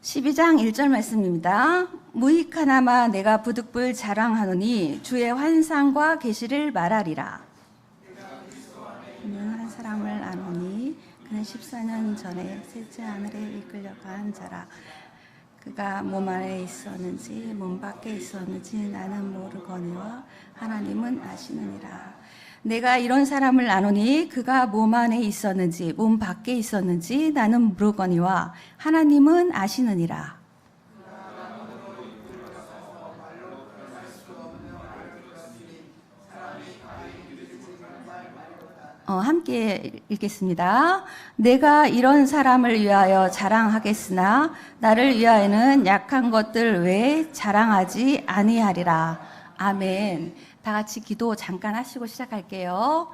12장 1절 말씀입니다. 무익하나마 내가 부득불 자랑하노니 주의 환상과 계시를 말하리라. 한 사람을 아노니 그는 14년 전에 셋째 하늘에 이끌려간 자라. 그가 몸 안에 있었는지 몸 밖에 있었는지 나는 모르거니와 하나님은 아시느니라. 내가 이런 사람을 아노니 그가 몸 안에 있었는지 몸 밖에 있었는지 나는 모르거니와 하나님은 아시느니라. 함께 읽겠습니다. 내가 이런 사람을 위하여 자랑하겠으나 나를 위하여는 약한 것들 외에 자랑하지 아니하리라. 아멘. 다 같이 기도 잠깐 하시고 시작할게요.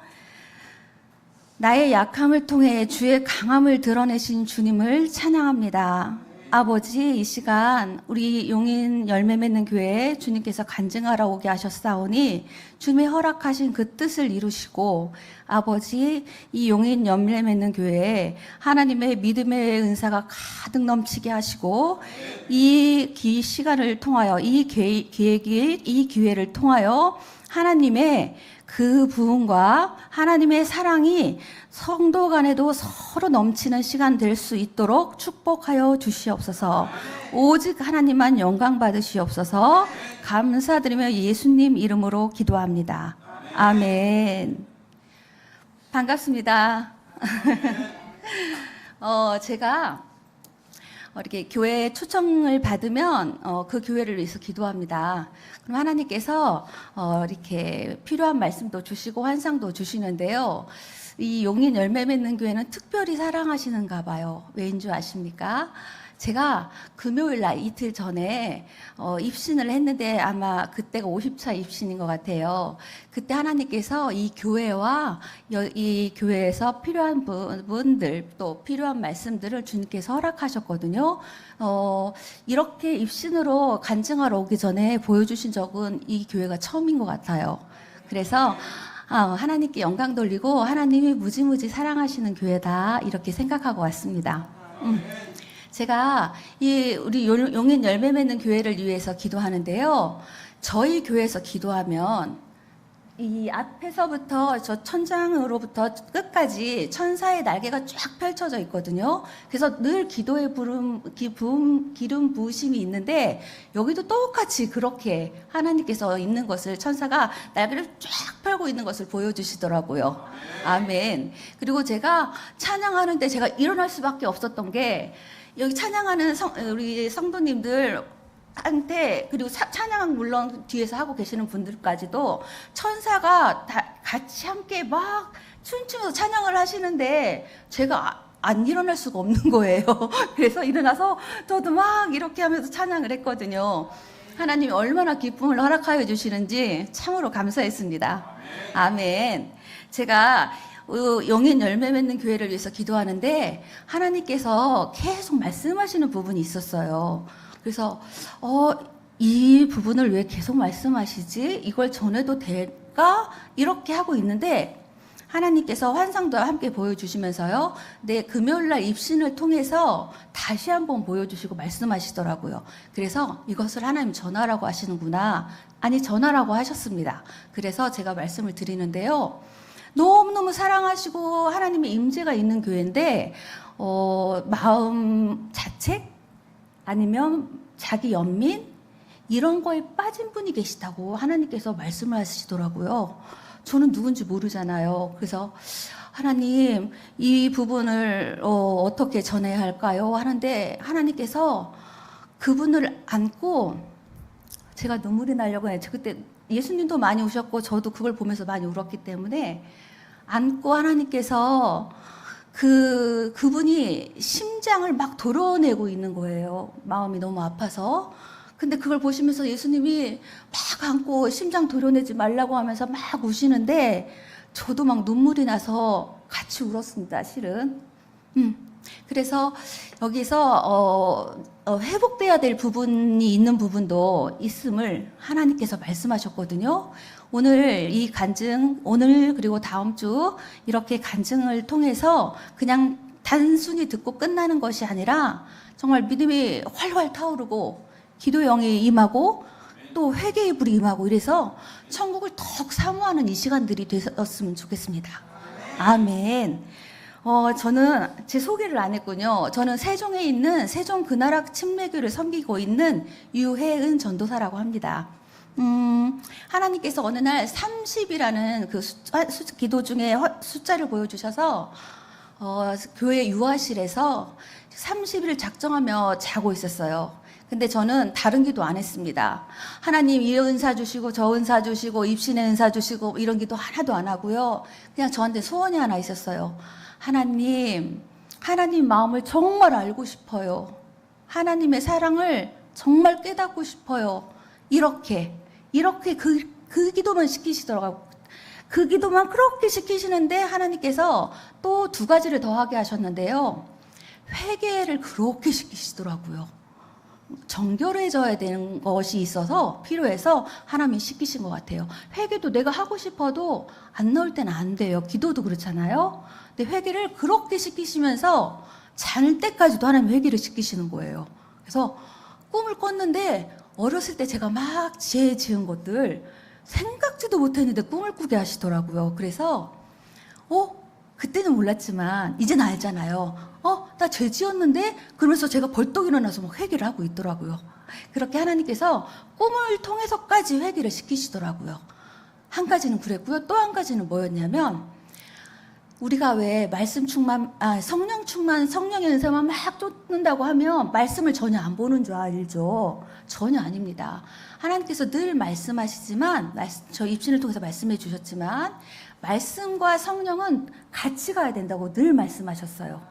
나의 약함을 통해 주의 강함을 드러내신 주님을 찬양합니다. 아버지, 이 시간 우리 용인 열매 맺는 교회에 주님께서 간증하러 오게 하셨사오니 주님의 허락하신 그 뜻을 이루시고, 아버지, 이 용인 열매 맺는 교회에 하나님의 믿음의 은사가 가득 넘치게 하시고, 이 시간을 통하여 이 기회를 통하여 하나님의 그 부흥과 하나님의 사랑이 성도 간에도 서로 넘치는 시간 될 수 있도록 축복하여 주시옵소서. 오직 하나님만 영광 받으시옵소서. 감사드리며 예수님 이름으로 기도합니다. 아멘. 반갑습니다. 제가 이렇게 교회 초청을 받으면 그 교회를 위해서 기도합니다. 그럼 하나님께서 이렇게 필요한 말씀도 주시고 환상도 주시는데요. 이 용인 열매 맺는 교회는 특별히 사랑하시는가 봐요. 왜인 줄 아십니까? 제가 금요일 날 이틀 전에 입신을 했는데 아마 그때가 50차 입신인 것 같아요. 그때 하나님께서 이 교회와 이 교회에서 필요한 분들 또 필요한 말씀들을 주님께서 허락하셨거든요. 이렇게 입신으로 간증하러 오기 전에 보여주신 적은 이 교회가 처음인 것 같아요. 그래서 하나님께 영광 돌리고 하나님이 무지무지 사랑하시는 교회다 이렇게 생각하고 왔습니다. 제가 우리 용인 열매 맺는 교회를 위해서 기도하는데요. 저희 교회에서 기도하면 이 앞에서부터 저 천장으로부터 끝까지 천사의 날개가 쫙 펼쳐져 있거든요. 그래서 늘 기도의 기름 부으심이 있는데 여기도 똑같이 그렇게 하나님께서 있는 것을 천사가 날개를 쫙 펼고 있는 것을 보여주시더라고요. 아멘. 그리고 제가 찬양하는데 제가 일어날 수밖에 없었던 게 여기 찬양하는 우리 성도님들 한테 그리고 찬양 물론 뒤에서 하고 계시는 분들까지도 천사가 다 같이 함께 막 춤추면서 찬양을 하시는데 제가 안 일어날 수가 없는 거예요. 그래서 일어나서 저도 막 이렇게 하면서 찬양을 했거든요. 하나님이 얼마나 기쁨을 허락하여 주시는지 참으로 감사했습니다. 아멘. 제가 용인 열매 맺는 교회를 위해서 기도하는데 하나님께서 계속 말씀하시는 부분이 있었어요. 그래서 이 부분을 왜 계속 말씀하시지? 이걸 전해도 될까? 이렇게 하고 있는데 하나님께서 환상도 함께 보여주시면서요. 내 금요일날 입신을 통해서 다시 한번 보여주시고 말씀하시더라고요. 그래서 이것을 하나님 전하라고 하시는구나. 아니 전하라고 하셨습니다. 그래서 제가 말씀을 드리는데요. 너무너무 사랑하시고 하나님의 임재가 있는 교회인데 마음 자책? 아니면 자기 연민? 이런 거에 빠진 분이 계시다고 하나님께서 말씀을 하시더라고요. 저는 누군지 모르잖아요. 그래서 하나님 이 부분을 어떻게 전해야 할까요? 하는데 하나님께서 그분을 안고 제가 눈물이 나려고 해요. 그때 예수님도 많이 우셨고 저도 그걸 보면서 많이 울었기 때문에 안고 하나님께서 그분이 심장을 막 도려내고 있는 거예요. 마음이 너무 아파서. 근데 그걸 보시면서 예수님이 막 안고 심장 도려내지 말라고 하면서 막 우시는데 저도 막 눈물이 나서 같이 울었습니다, 실은. 그래서 여기서 회복돼야 될 부분이 있는 부분도 있음을 하나님께서 말씀하셨거든요. 오늘 오늘 그리고 다음 주 이렇게 간증을 통해서 그냥 단순히 듣고 끝나는 것이 아니라 정말 믿음이 활활 타오르고 기도의 영이 임하고 또 회개의 불이 임하고 이래서 천국을 더욱 사모하는 이 시간들이 되었으면 좋겠습니다. 아멘. 저는 제 소개를 안 했군요. 저는 세종에 있는 세종 근하락 침례교를 섬기고 있는 유혜은 전도사라고 합니다. 하나님께서 어느 날 30이라는 그 기도 중에 숫자를 보여주셔서 교회 유아실에서 30일을 작정하며 자고 있었어요. 근데 저는 다른 기도 안 했습니다. 하나님 이 은사 주시고 저 은사 주시고 입신의 은사 주시고 이런 기도 하나도 안 하고요. 그냥 저한테 소원이 하나 있었어요. 하나님 마음을 정말 알고 싶어요. 하나님의 사랑을 정말 깨닫고 싶어요. 이렇게 그 기도만 시키시더라고요. 그 기도만 그렇게 시키시는데 하나님께서 또 두 가지를 더하게 하셨는데요. 회개를 그렇게 시키시더라고요. 정결해져야 되는 것이 있어서 필요해서 하나님이 시키신 것 같아요. 회개도 내가 하고 싶어도 안 나올 때는 안 돼요. 기도도 그렇잖아요. 근데 회개를 그렇게 시키시면서 잘 때까지도 하나님 회개를 시키시는 거예요. 그래서 꿈을 꿨는데 어렸을 때 제가 막 죄 지은 것들 생각지도 못했는데 꿈을 꾸게 하시더라고요. 그래서 그때는 몰랐지만 이제는 알잖아요. 나 죄 지었는데 그러면서 제가 벌떡 일어나서 막 회개를 하고 있더라고요. 그렇게 하나님께서 꿈을 통해서까지 회개를 시키시더라고요. 한 가지는 그랬고요. 또 한 가지는 뭐였냐면 우리가 왜 성령 충만, 성령의 은사만 막 쫓는다고 하면 말씀을 전혀 안 보는 줄 알죠? 전혀 아닙니다. 하나님께서 늘 말씀하시지만, 저 입신을 통해서 말씀해 주셨지만, 말씀과 성령은 같이 가야 된다고 늘 말씀하셨어요.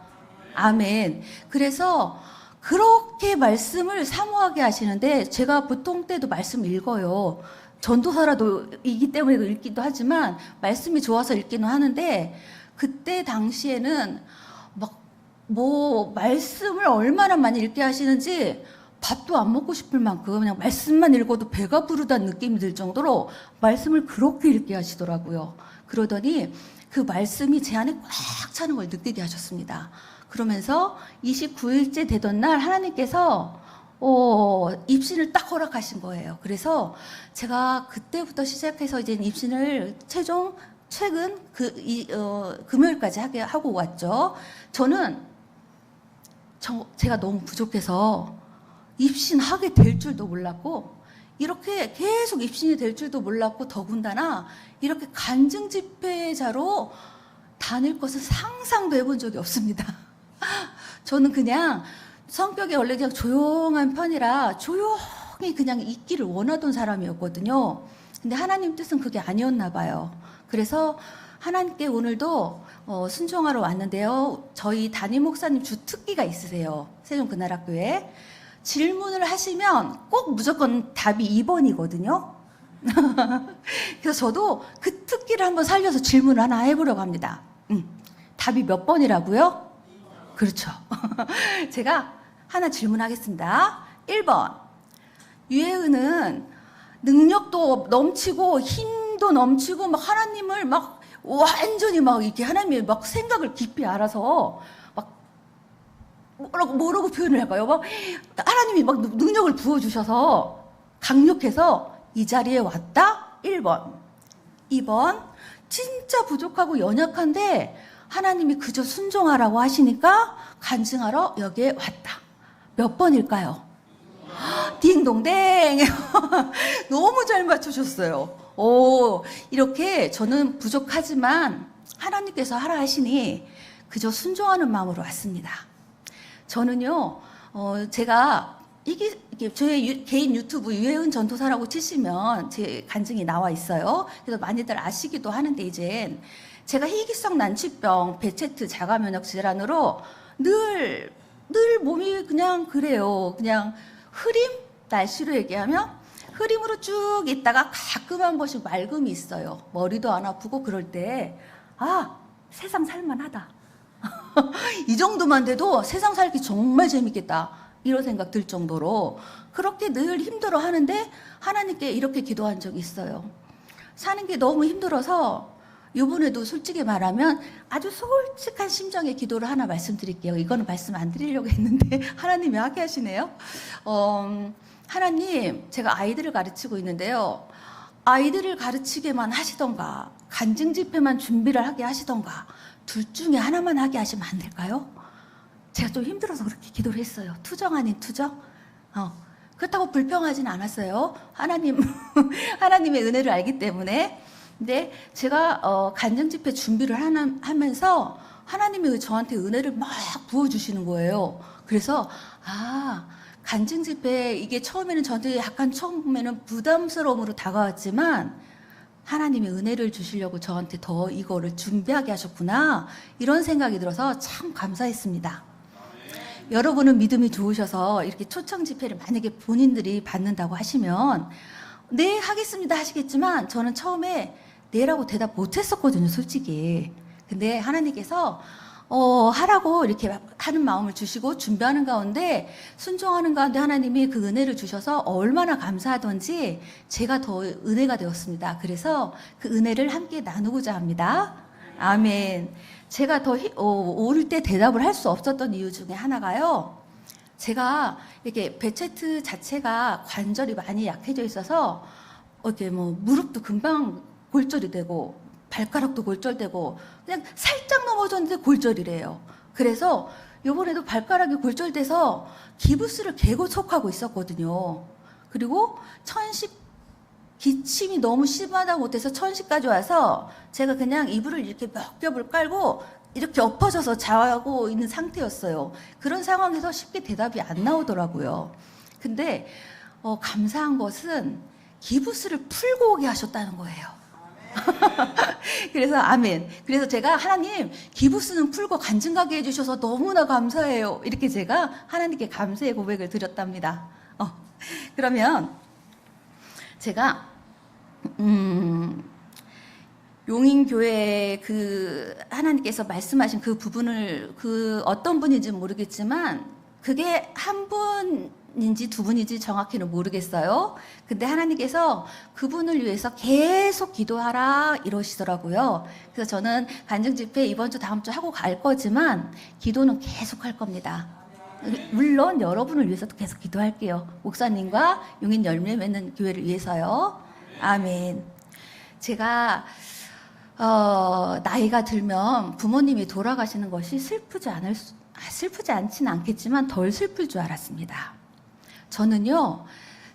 아멘. 그래서 그렇게 말씀을 사모하게 하시는데, 제가 보통 때도 말씀 읽어요. 전도사라도 이기 때문에 읽기도 하지만, 말씀이 좋아서 읽기는 하는데, 그때 당시에는 말씀을 얼마나 많이 읽게 하시는지 밥도 안 먹고 싶을 만큼 그냥 말씀만 읽어도 배가 부르다는 느낌이 들 정도로 말씀을 그렇게 읽게 하시더라고요. 그러더니 그 말씀이 제 안에 꽉 차는 걸 느끼게 하셨습니다. 그러면서 29일째 되던 날 하나님께서 입신을 딱 허락하신 거예요. 그래서 제가 그때부터 시작해서 이제 입신을 최근 금요일까지 하고 왔죠. 저는 제가 너무 부족해서 입신하게 될 줄도 몰랐고 이렇게 계속 입신이 될 줄도 몰랐고 더군다나 이렇게 간증 집회자로 다닐 것은 상상도 해본 적이 없습니다. 저는 그냥 성격이 원래 그냥 조용한 편이라 조용히 그냥 있기를 원하던 사람이었거든요. 근데 하나님 뜻은 그게 아니었나 봐요. 그래서 하나님께 오늘도 순종하러 왔는데요. 저희 담임 목사님 주특기가 있으세요. 세종근하락교회. 질문을 하시면 꼭 무조건 답이 2번이거든요. 그래서 저도 그 특기를 한번 살려서 질문을 하나 해보려고 합니다. 답이 몇 번이라고요? 그렇죠. 제가 하나 질문하겠습니다. 1번. 유혜은은 능력도 넘치고 힘도 넘치고 막 하나님을 막 완전히 막 이렇게 하나님의 막 생각을 깊이 알아서 막 뭐라고 표현을 할까요? 막 하나님이 막 능력을 부어주셔서 강력해서 이 자리에 왔다? 1번. 2번. 진짜 부족하고 연약한데 하나님이 그저 순종하라고 하시니까 간증하러 여기에 왔다. 몇 번일까요? 딩동댕. 너무 잘 맞추셨어요. 이렇게 저는 부족하지만 하나님께서 하라 하시니 그저 순종하는 마음으로 왔습니다. 저는요, 제가 이게 저의 개인 유튜브 유혜은 전도사라고 치시면 제 간증이 나와 있어요. 그래서 많이들 아시기도 하는데 이젠 제가 희귀성 난치병, 베체트 자가면역 질환으로 늘 몸이 그냥 그래요. 그냥 흐림? 날씨로 얘기하면 흐림으로 쭉 있다가 가끔 한 번씩 맑음이 있어요. 머리도 안 아프고 그럴 때 세상 살만하다. 이 정도만 돼도 세상 살기 정말 재밌겠다. 이런 생각 들 정도로 그렇게 늘 힘들어 하는데 하나님께 이렇게 기도한 적이 있어요. 사는 게 너무 힘들어서 요번에도 솔직히 말하면 아주 솔직한 심정의 기도를 하나 말씀드릴게요. 이거는 말씀 안 드리려고 했는데 하나님이 하게 하시네요. 하나님, 제가 아이들을 가르치고 있는데요. 아이들을 가르치게만 하시던가 간증 집회만 준비를 하게 하시던가 둘 중에 하나만 하게 하시면 안 될까요? 제가 좀 힘들어서 그렇게 기도를 했어요. 투정 아닌 투정? 그렇다고 불평하진 않았어요. 하나님의 은혜를 알기 때문에. 근데 제가 간증 집회 준비를 하면서 하나님이 저한테 은혜를 막 부어주시는 거예요. 그래서 간증 집회 이게 처음에는 저한테 약간 처음에는 부담스러움으로 다가왔지만 하나님이 은혜를 주시려고 저한테 더 이거를 준비하게 하셨구나 이런 생각이 들어서 참 감사했습니다. 여러분은 믿음이 좋으셔서 이렇게 초청 집회를 만약에 본인들이 받는다고 하시면 네 하겠습니다 하시겠지만 저는 처음에 네라고 대답 못했었거든요 솔직히. 근데 하나님께서 하라고 이렇게 하는 마음을 주시고 준비하는 가운데 순종하는 가운데 하나님이 그 은혜를 주셔서 얼마나 감사하던지 제가 더 은혜가 되었습니다. 그래서 그 은혜를 함께 나누고자 합니다. 아멘. 제가 더 올 때 대답을 할 수 없었던 이유 중에 하나가요. 제가 이렇게 베체트 자체가 관절이 많이 약해져 있어서 이렇게 무릎도 금방 골절이 되고 발가락도 골절되고 그냥 살짝 넘어졌는데 골절이래요. 그래서 요번에도 발가락이 골절돼서 기부스를 개고속하고 있었거든요. 그리고 기침이 너무 심하다 못해서 천식까지 와서 제가 그냥 이불을 이렇게 몇 겹을 깔고 이렇게 엎어져서 자고 있는 상태였어요. 그런 상황에서 쉽게 대답이 안 나오더라고요. 근데 감사한 것은 기부스를 풀고 오게 하셨다는 거예요. 그래서 아멘. 그래서 제가 하나님 기부스는 풀고 간증하게 해주셔서 너무나 감사해요. 이렇게 제가 하나님께 감사의 고백을 드렸답니다. 그러면 제가 용인교회 하나님께서 말씀하신 그 부분을 어떤 분인지 모르겠지만 그게 한 분인지 두 분인지 정확히는 모르겠어요. 근데 하나님께서 그분을 위해서 계속 기도하라 이러시더라고요. 그래서 저는 간증 집회 이번 주 다음 주 하고 갈 거지만 기도는 계속 할 겁니다. 물론 여러분을 위해서도 계속 기도할게요. 목사님과 용인 열매 맺는 교회를 위해서요. 아멘. 제가 나이가 들면 부모님이 돌아가시는 것이 슬프지 않지는 않겠지만 덜 슬플 줄 알았습니다. 저는요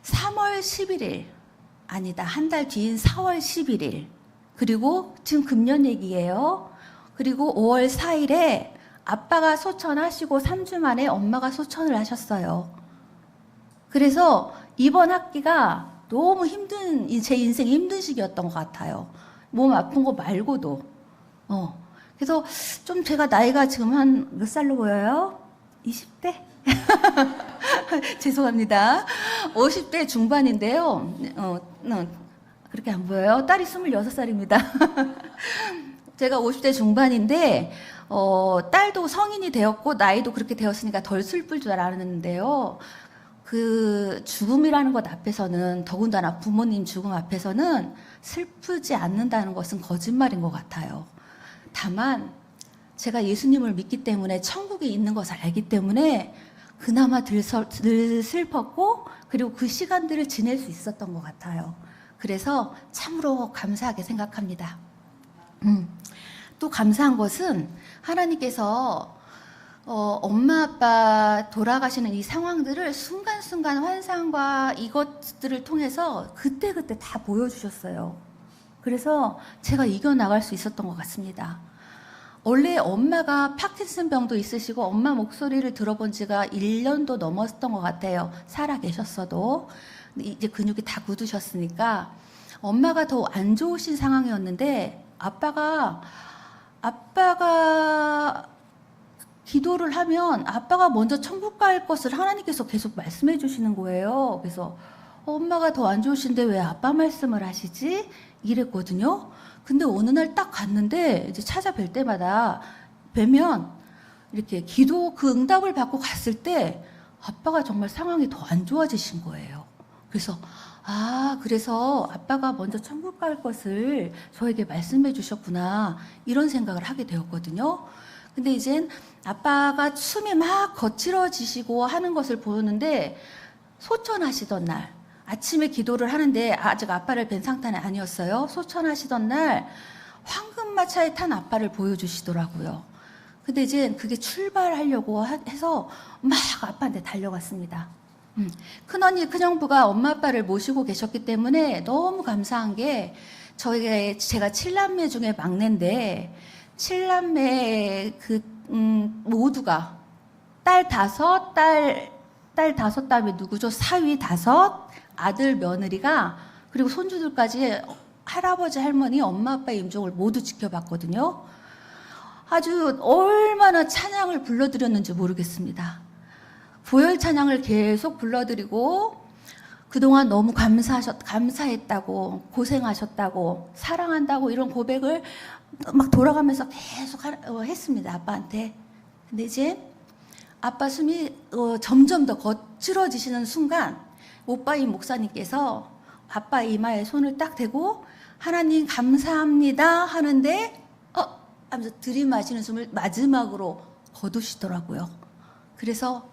3월 11일 아니다 한 달 뒤인 4월 11일 그리고 지금 금년 얘기예요. 그리고 5월 4일에 아빠가 소천하시고 3주 만에 엄마가 소천을 하셨어요. 그래서 이번 학기가 너무 제 인생이 힘든 시기였던 것 같아요. 몸 아픈 거 말고도. 그래서 좀 제가 나이가 지금 한 몇 살로 보여요? 20대? 죄송합니다. 50대 중반인데요. 그렇게 안 보여요? 딸이 26살입니다. 제가 50대 중반인데 딸도 성인이 되었고 나이도 그렇게 되었으니까 덜 슬플 줄 알았는데요. 그 죽음이라는 것 앞에서는 더군다나 부모님 죽음 앞에서는 슬프지 않는다는 것은 거짓말인 것 같아요. 다만 제가 예수님을 믿기 때문에 천국에 있는 것을 알기 때문에 그나마 덜 슬펐고 그리고 그 시간들을 지낼 수 있었던 것 같아요. 그래서 참으로 감사하게 생각합니다. 또 감사한 것은 하나님께서 엄마 아빠 돌아가시는 이 상황들을 순간순간 환상과 이것들을 통해서 그때그때 다 보여주셨어요. 그래서 제가 이겨나갈 수 있었던 것 같습니다. 원래 엄마가 파킨슨 병도 있으시고 엄마 목소리를 들어본 지가 1년도 넘었던 것 같아요. 살아 계셨어도. 이제 근육이 다 굳으셨으니까 엄마가 더 안 좋으신 상황이었는데 아빠가 기도를 하면 아빠가 먼저 천국 갈 것을 하나님께서 계속 말씀해 주시는 거예요. 그래서 엄마가 더 안 좋으신데 왜 아빠 말씀을 하시지? 이랬거든요. 근데 어느 날 딱 갔는데 이제 찾아뵐 때마다 뵈면 이렇게 기도 그 응답을 받고 갔을 때 아빠가 정말 상황이 더 안 좋아지신 거예요. 그래서 아, 그래서 아빠가 먼저 천국 갈 것을 저에게 말씀해 주셨구나. 이런 생각을 하게 되었거든요. 근데 이젠 아빠가 숨이 막 거칠어지시고 하는 것을 보는데 소천하시던 날, 아침에 기도를 하는데 아직 아빠를 뵌 상태는 아니었어요. 소천하시던 날 황금마차에 탄 아빠를 보여주시더라고요. 근데 이제 그게 출발하려고 해서 막 아빠한테 달려갔습니다. 큰언니, 큰형부가 엄마 아빠를 모시고 계셨기 때문에 너무 감사한 게 제가 7남매 중에 막내인데 7남매 모두가 딸 다섯, 딸 다섯 다음에 누구죠? 사위 다섯, 아들 며느리가 그리고 손주들까지 할아버지 할머니 엄마 아빠의 임종을 모두 지켜봤거든요. 아주 얼마나 찬양을 불러드렸는지 모르겠습니다. 부열 찬양을 계속 불러드리고 그동안 너무 감사했다고, 고생하셨다고, 사랑한다고 이런 고백을 막 돌아가면서 계속 했습니다. 아빠한테. 근데 이제 아빠 숨이 점점 더 거칠어지시는 순간 오빠인 목사님께서 아빠 이마에 손을 딱 대고 하나님 감사합니다 하는데 하면서 들이마시는 숨을 마지막으로 거두시더라고요. 그래서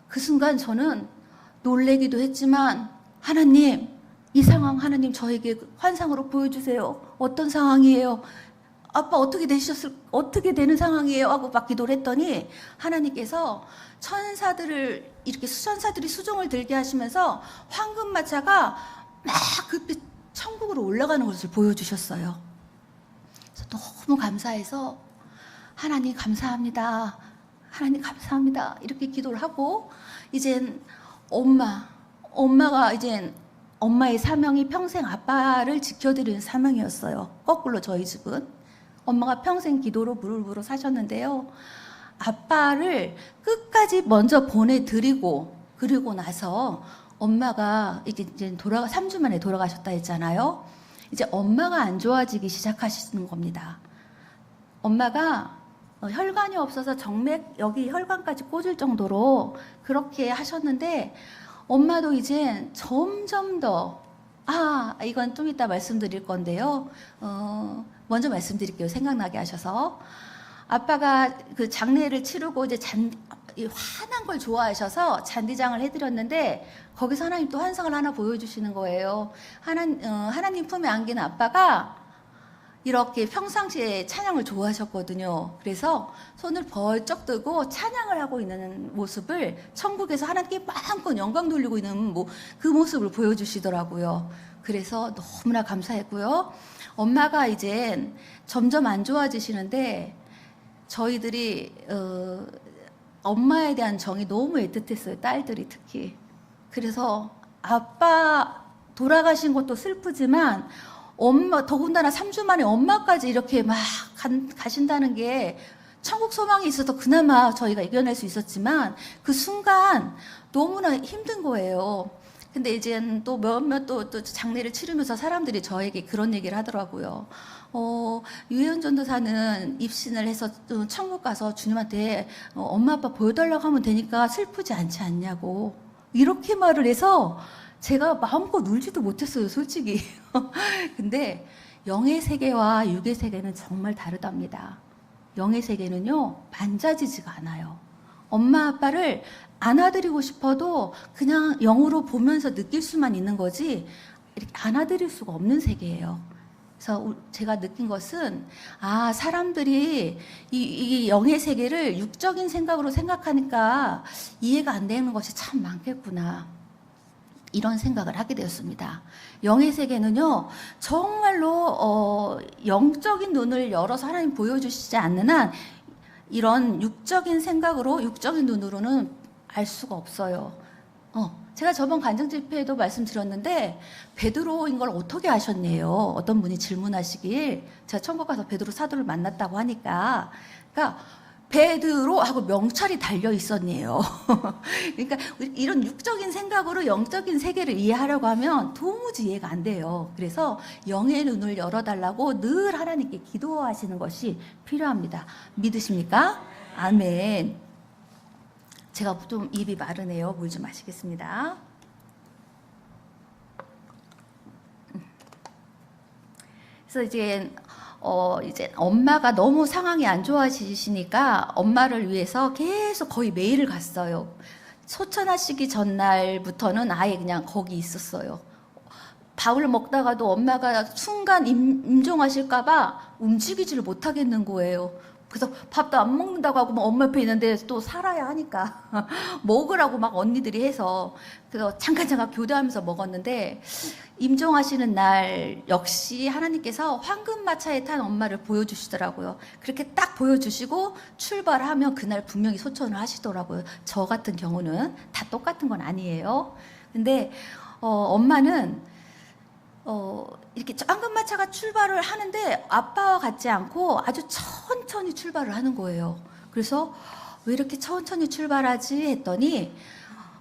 그 순간 저는 놀래기도 했지만 하나님, 이 상황 하나님 저에게 환상으로 보여주세요. 어떤 상황이에요? 아빠 어떻게 되는 상황이에요? 하고 막 기도를 했더니 하나님께서 이렇게 수천사들이 수종을 들게 하시면서 황금마차가 막 급히 천국으로 올라가는 것을 보여주셨어요. 그래서 너무 감사해서 하나님 감사합니다. 하나님 감사합니다. 이렇게 기도를 하고 이젠 엄마가 이젠 엄마의 사명이 평생 아빠를 지켜드리는 사명이었어요. 거꾸로 저희 집은 엄마가 평생 기도로 무릎으로 사셨는데요. 아빠를 끝까지 먼저 보내드리고 그리고 나서 엄마가 이제 3주 만에 돌아가셨다 했잖아요. 이제 엄마가 안 좋아지기 시작하시는 겁니다. 엄마가 혈관이 없어서 여기 혈관까지 꽂을 정도로 그렇게 하셨는데 엄마도 이제 점점 더 이건 좀 이따 말씀드릴 건데요. 먼저 말씀드릴게요. 생각나게 하셔서. 아빠가 그 장례를 치르고 이제 환한 걸 좋아하셔서 잔디장을 해드렸는데 거기서 하나님 또 환상을 하나 보여주시는 거예요. 하나님 품에 안긴 아빠가 이렇게 평상시에 찬양을 좋아하셨거든요. 그래서 손을 벌쩍 들고 찬양을 하고 있는 모습을 천국에서 하나님께 마음껏 영광 돌리고 있는 그 모습을 보여주시더라고요. 그래서 너무나 감사했고요. 엄마가 이제 점점 안 좋아지시는데 저희들이 엄마에 대한 정이 너무 애틋했어요. 딸들이 특히. 그래서 아빠 돌아가신 것도 슬프지만 더군다나 3주 만에 엄마까지 이렇게 막 가신다는 게 천국 소망이 있어서 그나마 저희가 이겨낼 수 있었지만 그 순간 너무나 힘든 거예요. 근데 이제 또 몇몇 또 장례를 치르면서 사람들이 저에게 그런 얘기를 하더라고요. 유혜연 전도사는 입신을 해서 천국 가서 주님한테 엄마 아빠 보여달라고 하면 되니까 슬프지 않지 않냐고 이렇게 말을 해서 제가 마음껏 울지도 못했어요, 솔직히. 근데 영의 세계와 육의 세계는 정말 다르답니다. 영의 세계는요, 만져지지가 않아요. 엄마 아빠를 안아드리고 싶어도 그냥 영으로 보면서 느낄 수만 있는 거지 이렇게 안아드릴 수가 없는 세계예요. 그래서 제가 느낀 것은 사람들이 이 영의 세계를 육적인 생각으로 생각하니까 이해가 안 되는 것이 참 많겠구나. 이런 생각을 하게 되었습니다. 영의 세계는요, 정말로 영적인 눈을 열어서 하나님 보여주시지 않는 한 이런 육적인 생각으로, 육적인 눈으로는 알 수가 없어요. 제가 저번 간증 집회에도 말씀드렸는데 베드로인 걸 어떻게 아셨네요. 어떤 분이 질문하시길 제가 천국 가서 베드로 사도를 만났다고 하니까 그러니까 베드로하고 명찰이 달려 있었네요. 그러니까 이런 육적인 생각으로 영적인 세계를 이해하려고 하면 도무지 이해가 안 돼요. 그래서 영의 눈을 열어달라고 늘 하나님께 기도하시는 것이 필요합니다. 믿으십니까? 아멘. 제가 좀 입이 마르네요. 물 좀 마시겠습니다. 그래서 이제 엄마가 너무 상황이 안 좋아지시니까 엄마를 위해서 계속 거의 매일 갔어요. 소천하시기 전날부터는 아예 그냥 거기 있었어요. 밥을 먹다가도 엄마가 순간 임종하실까봐 움직이지를 못하겠는 거예요. 그래서 밥도 안 먹는다고 하고 막 엄마 옆에 있는데 또 살아야 하니까 먹으라고 막 언니들이 해서 그래서 잠깐 교대하면서 먹었는데 임종하시는 날 역시 하나님께서 황금마차에 탄 엄마를 보여주시더라고요. 그렇게 딱 보여주시고 출발하면 그날 분명히 소천을 하시더라고요. 저 같은 경우는 다 똑같은 건 아니에요. 근데 엄마는 이렇게 황금마차가 출발을 하는데 아빠와 같지 않고 아주 천천히 출발을 하는 거예요. 그래서 왜 이렇게 천천히 출발하지 했더니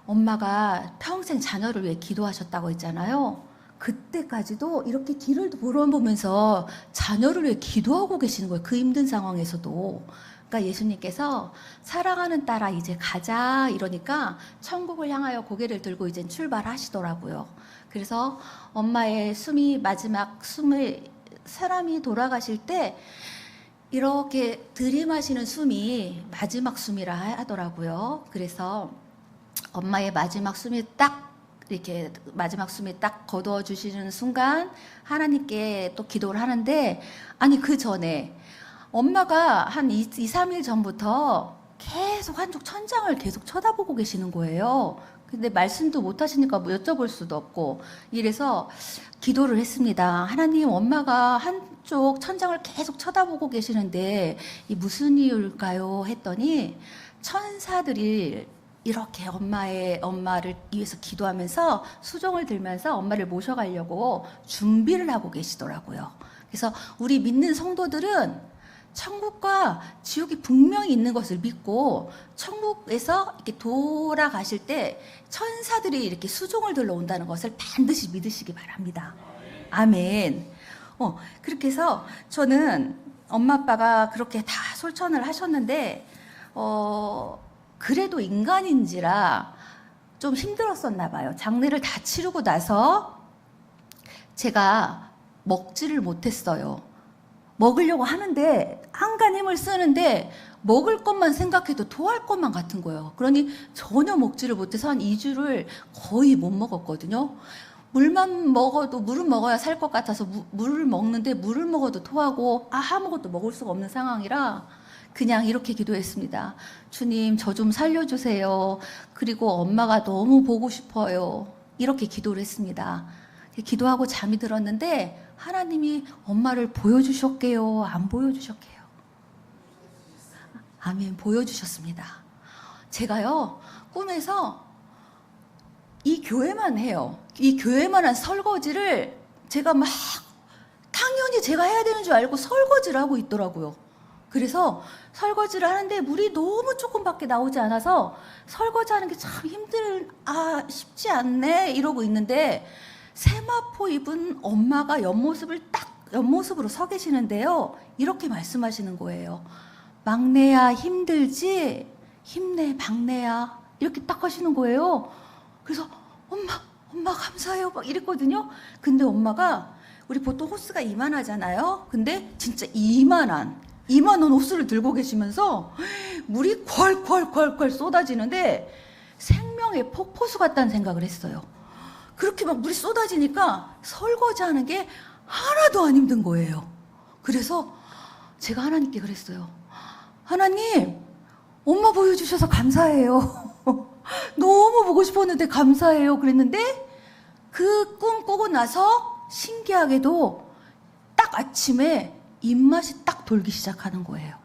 엄마가 평생 자녀를 위해 기도하셨다고 했잖아요. 그때까지도 이렇게 뒤를 돌아보면서 자녀를 위해 기도하고 계시는 거예요. 그 힘든 상황에서도. 그러니까 예수님께서 사랑하는 딸아 이제 가자 이러니까 천국을 향하여 고개를 들고 이제 출발하시더라고요. 그래서 엄마의 마지막 숨을 사람이 돌아가실 때 이렇게 들이마시는 숨이 마지막 숨이라 하더라고요. 그래서 엄마의 마지막 숨이 딱 이렇게 마지막 숨이 딱 거두어 주시는 순간 하나님께 또 기도를 하는데 아니 그 전에 엄마가 한 3일 전부터 계속 한쪽 천장을 계속 쳐다보고 계시는 거예요. 근데 말씀도 못 하시니까 뭐 여쭤볼 수도 없고 이래서 기도를 했습니다. 하나님, 엄마가 한쪽 천장을 계속 쳐다보고 계시는데 이 무슨 이유일까요? 했더니 천사들이 이렇게 엄마를 위해서 기도하면서 수종을 들면서 엄마를 모셔가려고 준비를 하고 계시더라고요. 그래서 우리 믿는 성도들은 천국과 지옥이 분명히 있는 것을 믿고 천국에서 이렇게 돌아가실 때 천사들이 이렇게 수종을 들러 온다는 것을 반드시 믿으시기 바랍니다. 아멘. 그렇게 해서 저는 엄마 아빠가 그렇게 다 솔천을 하셨는데 그래도 인간인지라 좀 힘들었었나 봐요. 장례를 다 치르고 나서 제가 먹지를 못했어요. 먹으려고 하는데 한간 힘을 쓰는데 먹을 것만 생각해도 토할 것만 같은 거예요. 그러니 전혀 먹지를 못해서 한 2주를 거의 못 먹었거든요. 물은 먹어야 살 것 같아서 물을 먹는데 물을 먹어도 토하고 아무것도 먹을 수가 없는 상황이라 그냥 이렇게 기도했습니다. 주님, 저 좀 살려주세요. 그리고 엄마가 너무 보고 싶어요. 이렇게 기도를 했습니다. 기도하고 잠이 들었는데 하나님이 엄마를 보여주셨게요? 안 보여주셨게요? 아멘, 보여주셨습니다. 제가요, 꿈에서 이 교회만 해요. 이 교회만 한 설거지를 제가 막 당연히 제가 해야 되는 줄 알고 설거지를 하고 있더라고요. 그래서 설거지를 하는데 물이 너무 조금밖에 나오지 않아서 설거지하는 게 참 쉽지 않네 이러고 있는데 세마포 입은 엄마가 옆모습으로 서 계시는데요. 이렇게 말씀하시는 거예요. 막내야 힘들지? 힘내 막내야. 이렇게 딱 하시는 거예요. 그래서 엄마 감사해요 막 이랬거든요. 근데 엄마가 우리 보통 호스가 이만하잖아요. 근데 진짜 이만한 호스를 들고 계시면서 물이 콸콸콸콸 쏟아지는데 생명의 폭포수 같다는 생각을 했어요. 그렇게 막 물이 쏟아지니까 설거지하는 게 하나도 안 힘든 거예요. 그래서 제가 하나님께 그랬어요. 하나님, 엄마 보여주셔서 감사해요. 너무 보고 싶었는데 감사해요. 그랬는데 그 꿈 꾸고 나서 신기하게도 딱 아침에 입맛이 딱 돌기 시작하는 거예요.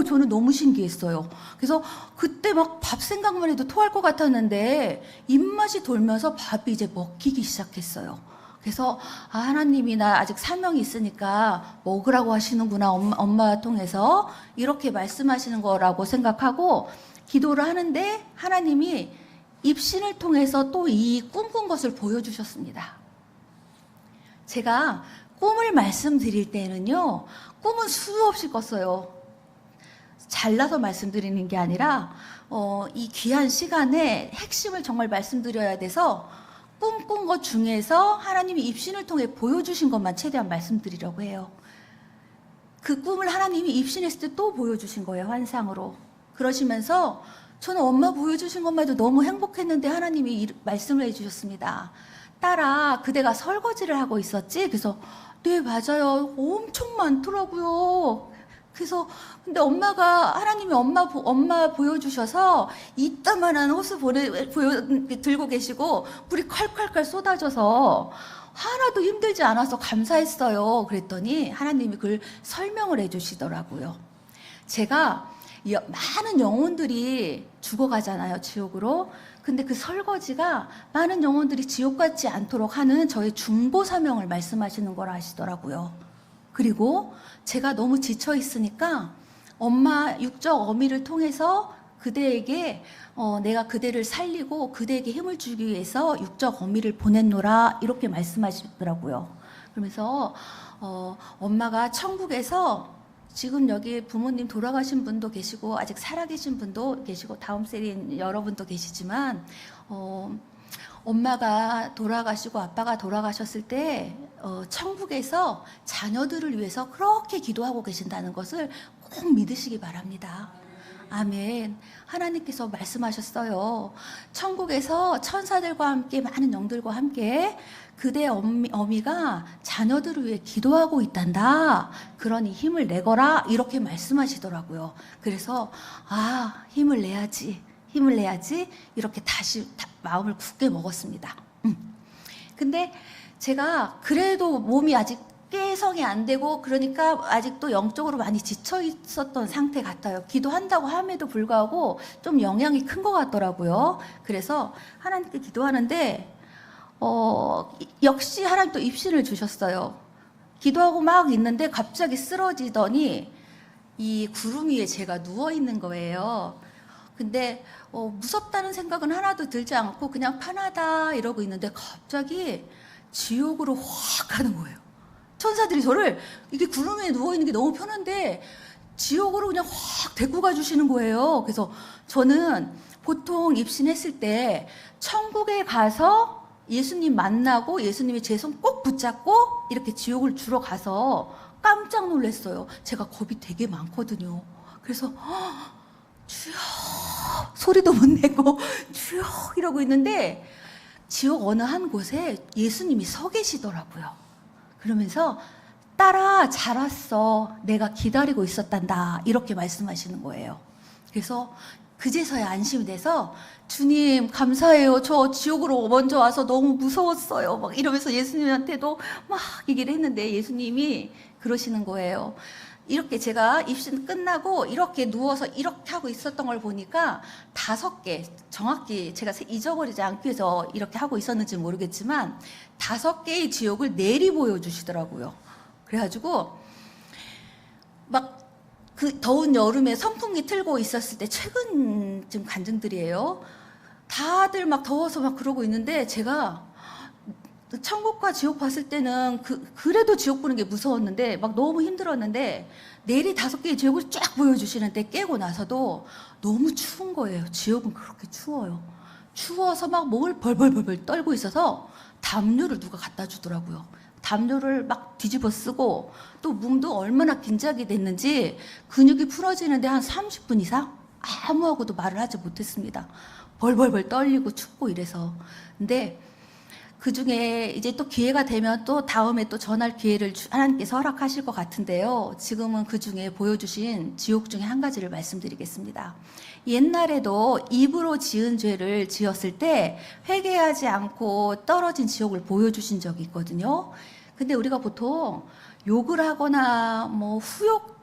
저는 너무 신기했어요. 그래서 그때 막 밥 생각만 해도 토할 것 같았는데 입맛이 돌면서 밥이 이제 먹히기 시작했어요. 그래서 하나님이 나 아직 사명이 있으니까 먹으라고 하시는구나, 엄마 통해서 이렇게 말씀하시는 거라고 생각하고 기도를 하는데 하나님이 입신을 통해서 또 이 꿈꾼 것을 보여주셨습니다. 제가 꿈을 말씀드릴 때는요, 꿈은 수없이 꿨어요. 잘라서 말씀드리는 게 아니라 이 귀한 시간에 핵심을 정말 말씀드려야 돼서 꿈꾼 것 중에서 하나님이 입신을 통해 보여주신 것만 최대한 말씀드리려고 해요. 그 꿈을 하나님이 입신했을 때 또 보여주신 거예요, 환상으로. 그러시면서 저는 엄마 보여주신 것만 해도 너무 행복했는데 하나님이 말씀을 해주셨습니다. 딸아, 그대가 설거지를 하고 있었지? 그래서 네, 맞아요. 엄청 많더라고요. 그래서 근데 하나님이 엄마 보여주셔서 이따만한 호스 들고 계시고 물이 콸콸콸 쏟아져서 하나도 힘들지 않아서 감사했어요. 그랬더니 하나님이 그걸 설명을 해주시더라고요. 제가 많은 영혼들이 죽어가잖아요, 지옥으로. 근데 그 설거지가 많은 영혼들이 지옥 같지 않도록 하는 저의 중보 사명을 말씀하시는 걸 아시더라고요. 그리고 제가 너무 지쳐 있으니까 엄마 육적 어미를 통해서 그대에게 내가 그대를 살리고 그대에게 힘을 주기 위해서 육적 어미를 보냈노라, 이렇게 말씀하시더라고요. 그러면서 엄마가 천국에서 지금 여기 부모님 돌아가신 분도 계시고 아직 살아계신 분도 계시고 다음 세대인 여러분도 계시지만 엄마가 돌아가시고 아빠가 돌아가셨을 때 천국에서 자녀들을 위해서 그렇게 기도하고 계신다는 것을 꼭 믿으시기 바랍니다. 아멘. 하나님께서 말씀하셨어요. 천국에서 천사들과 함께 많은 영들과 함께 그대 어미가 자녀들을 위해 기도하고 있단다. 그러니 힘을 내거라, 이렇게 말씀하시더라고요. 그래서 힘을 내야지 이렇게 다시 마음을 굳게 먹었습니다. 근데 제가 그래도 몸이 아직 깨성이 안 되고 그러니까 아직도 영적으로 많이 지쳐 있었던 상태 같아요. 기도한다고 함에도 불구하고 좀 영향이 큰 것 같더라고요. 그래서 하나님께 기도하는데 역시 하나님 또 입신을 주셨어요. 기도하고 막 있는데 갑자기 쓰러지더니 이 구름 위에 제가 누워 있는 거예요. 근데 무섭다는 생각은 하나도 들지 않고 그냥 편하다 이러고 있는데 갑자기 지옥으로 확 가는 거예요. 천사들이 저를 이게 구름 위에 누워 있는 게 너무 편한데 지옥으로 그냥 확 데리고 가주시는 거예요. 그래서 저는 보통 입신했을 때 천국에 가서 예수님 만나고 예수님이 제 손 꼭 붙잡고 이렇게 지옥을 주러 가서 깜짝 놀랐어요. 제가 겁이 되게 많거든요. 그래서 주여 소리도 못 내고 주여 이러고 있는데 지옥 어느 한 곳에 예수님이 서 계시더라고요. 그러면서 딸아 잘 왔어, 내가 기다리고 있었단다, 이렇게 말씀하시는 거예요. 그래서 그제서야 안심이 돼서 주님 감사해요, 저 지옥으로 먼저 와서 너무 무서웠어요, 막 이러면서 예수님한테도 막 얘기를 했는데 예수님이 그러시는 거예요. 이렇게 제가 입신 끝나고 이렇게 누워서 이렇게 하고 있었던 걸 보니까 5개, 정확히 제가 잊어버리지 않기 위해서 이렇게 하고 있었는지 모르겠지만 5개의 지옥을 내리 보여주시더라고요. 그래가지고 막 그 더운 여름에 선풍기 틀고 있었을 때 최근쯤 간증들이에요. 다들 막 더워서 막 그러고 있는데 제가 천국과 지옥 봤을 때는 그래도 지옥 보는 게 무서웠는데 막 너무 힘들었는데 내리 5개의 지옥을 쫙 보여주시는데 깨고 나서도 너무 추운 거예요. 지옥은 그렇게 추워요. 추워서 막 몸을 벌벌벌 떨고 있어서 담요를 누가 갖다 주더라고요. 담요를 막 뒤집어 쓰고 또 몸도 얼마나 긴장이 됐는지 근육이 풀어지는데 한 30분 이상 아무하고도 말을 하지 못했습니다. 벌벌벌 떨리고 춥고 이래서. 근데 그 중에 이제 또 기회가 되면 또 다음에 또 전할 기회를 하나님께서 허락하실 것 같은데요. 지금은 그 중에 보여주신 지옥 중에 한 가지를 말씀드리겠습니다. 옛날에도 입으로 지은 죄를 지었을 때 회개하지 않고 떨어진 지옥을 보여주신 적이 있거든요. 근데 우리가 보통 욕을 하거나 뭐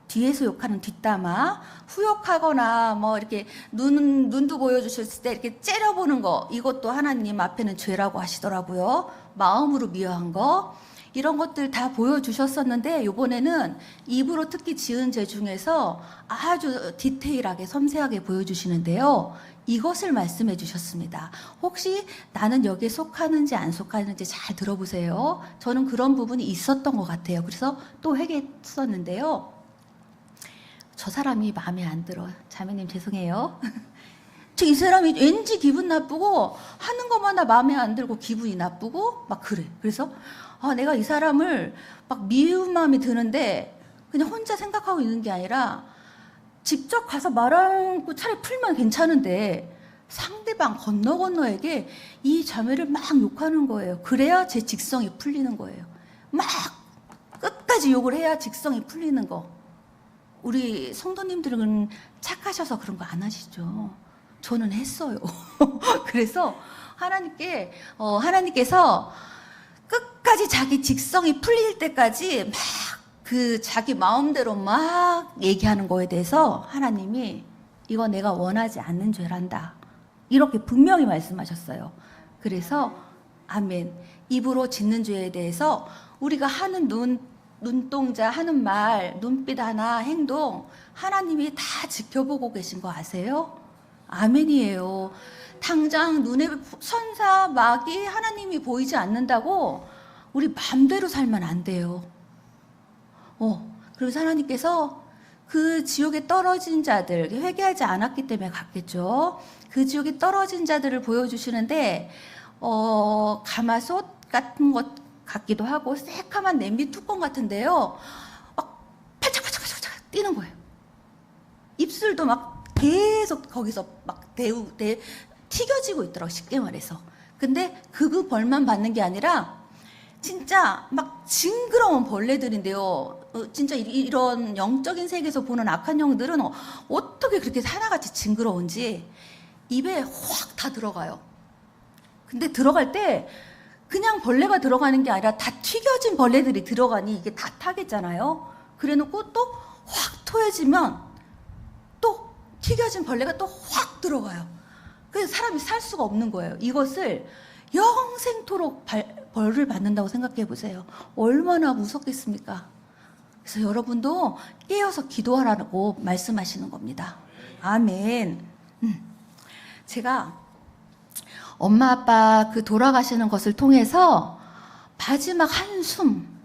뒤에서 욕하는 뒷담화, 후욕하거나 뭐 이렇게 눈도 보여주셨을 때 이렇게 째려보는 거, 이것도 하나님 앞에는 죄라고 하시더라고요. 마음으로 미워한 거, 이런 것들 다 보여주셨었는데 이번에는 입으로 특히 지은 죄 중에서 아주 디테일하게 섬세하게 보여주시는데요. 이것을 말씀해 주셨습니다. 혹시 나는 여기에 속하는지 안 속하는지 잘 들어보세요. 저는 그런 부분이 있었던 것 같아요. 그래서 또 회개했었는데요. 저 사람이 마음에 안 들어. 자매님 죄송해요. 이 사람이 왠지 기분 나쁘고 하는 것마다 마음에 안 들고 기분이 나쁘고 막 그래. 그래서 내가 이 사람을 막 미운 마음이 드는데 그냥 혼자 생각하고 있는 게 아니라 직접 가서 말하고 차라리 풀면 괜찮은데 상대방 건너에게 이 자매를 막 욕하는 거예요. 그래야 제 직성이 풀리는 거예요. 막 끝까지 욕을 해야 직성이 풀리는 거. 우리 성도님들은 착하셔서 그런 거 안 하시죠? 저는 했어요. 그래서 하나님께서 끝까지 자기 직성이 풀릴 때까지 막 그 자기 마음대로 막 얘기하는 거에 대해서 하나님이 이거 내가 원하지 않는 죄란다. 이렇게 분명히 말씀하셨어요. 그래서 아멘. 입으로 짓는 죄에 대해서 우리가 하는 눈동자, 하는 말, 눈빛 하나, 행동 하나님이 다 지켜보고 계신 거 아세요? 아멘이에요. 당장 눈에 선사, 마귀 하나님이 보이지 않는다고 우리 마음대로 살면 안 돼요. 그래서 하나님께서 그 지옥에 떨어진 자들, 회개하지 않았기 때문에 갔겠죠. 그 지옥에 떨어진 자들을 보여주시는데 가마솥 같은 것 같기도 하고 새카만 냄비 뚜껑 같은데요. 막 팔짝팔짝 뛰는 거예요. 입술도 막 계속 거기서 막 튀겨지고 있더라고, 쉽게 말해서. 근데 그 벌만 받는 게 아니라 진짜 막 징그러운 벌레들인데요. 진짜 이런 영적인 세계에서 보는 악한 영들은 어떻게 그렇게 하나같이 징그러운지 입에 확 다 들어가요. 근데 들어갈 때 그냥 벌레가 들어가는 게 아니라 다 튀겨진 벌레들이 들어가니 이게 다 타겠잖아요. 그래 놓고 또 확 토해지면 또 튀겨진 벌레가 또 확 들어가요. 그래서 사람이 살 수가 없는 거예요. 이것을 영생토록 벌을 받는다고 생각해 보세요. 얼마나 무섭겠습니까? 그래서 여러분도 깨어서 기도하라고 말씀하시는 겁니다. 아멘. 제가 엄마 아빠 그 돌아가시는 것을 통해서 마지막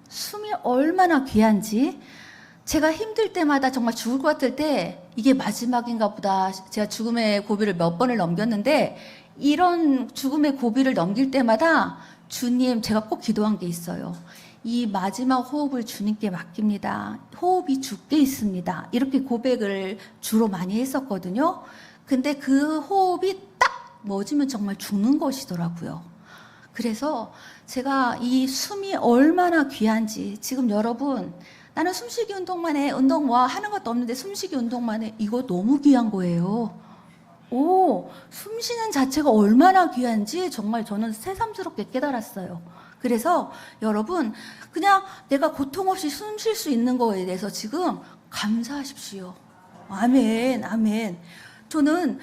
숨이 얼마나 귀한지, 제가 힘들 때마다 정말 죽을 것 같을 때 이게 마지막인가 보다. 제가 죽음의 고비를 몇 번을 넘겼는데 이런 죽음의 고비를 넘길 때마다 주님, 제가 꼭 기도한 게 있어요. 이 마지막 호흡을 주님께 맡깁니다. 호흡이 죽게 있습니다. 이렇게 고백을 주로 많이 했었거든요. 근데 그 호흡이 딱 멎으면 정말 죽는 것이더라고요. 그래서 제가 이 숨이 얼마나 귀한지, 지금 여러분, 나는 숨쉬기 운동만 해. 운동 뭐 하는 것도 없는데 숨쉬기 운동만 해. 이거 너무 귀한 거예요. 숨 쉬는 자체가 얼마나 귀한지 정말 저는 새삼스럽게 깨달았어요. 그래서 여러분, 그냥 내가 고통 없이 숨 쉴 수 있는 거에 대해서 지금 감사하십시오. 아멘, 아멘. 저는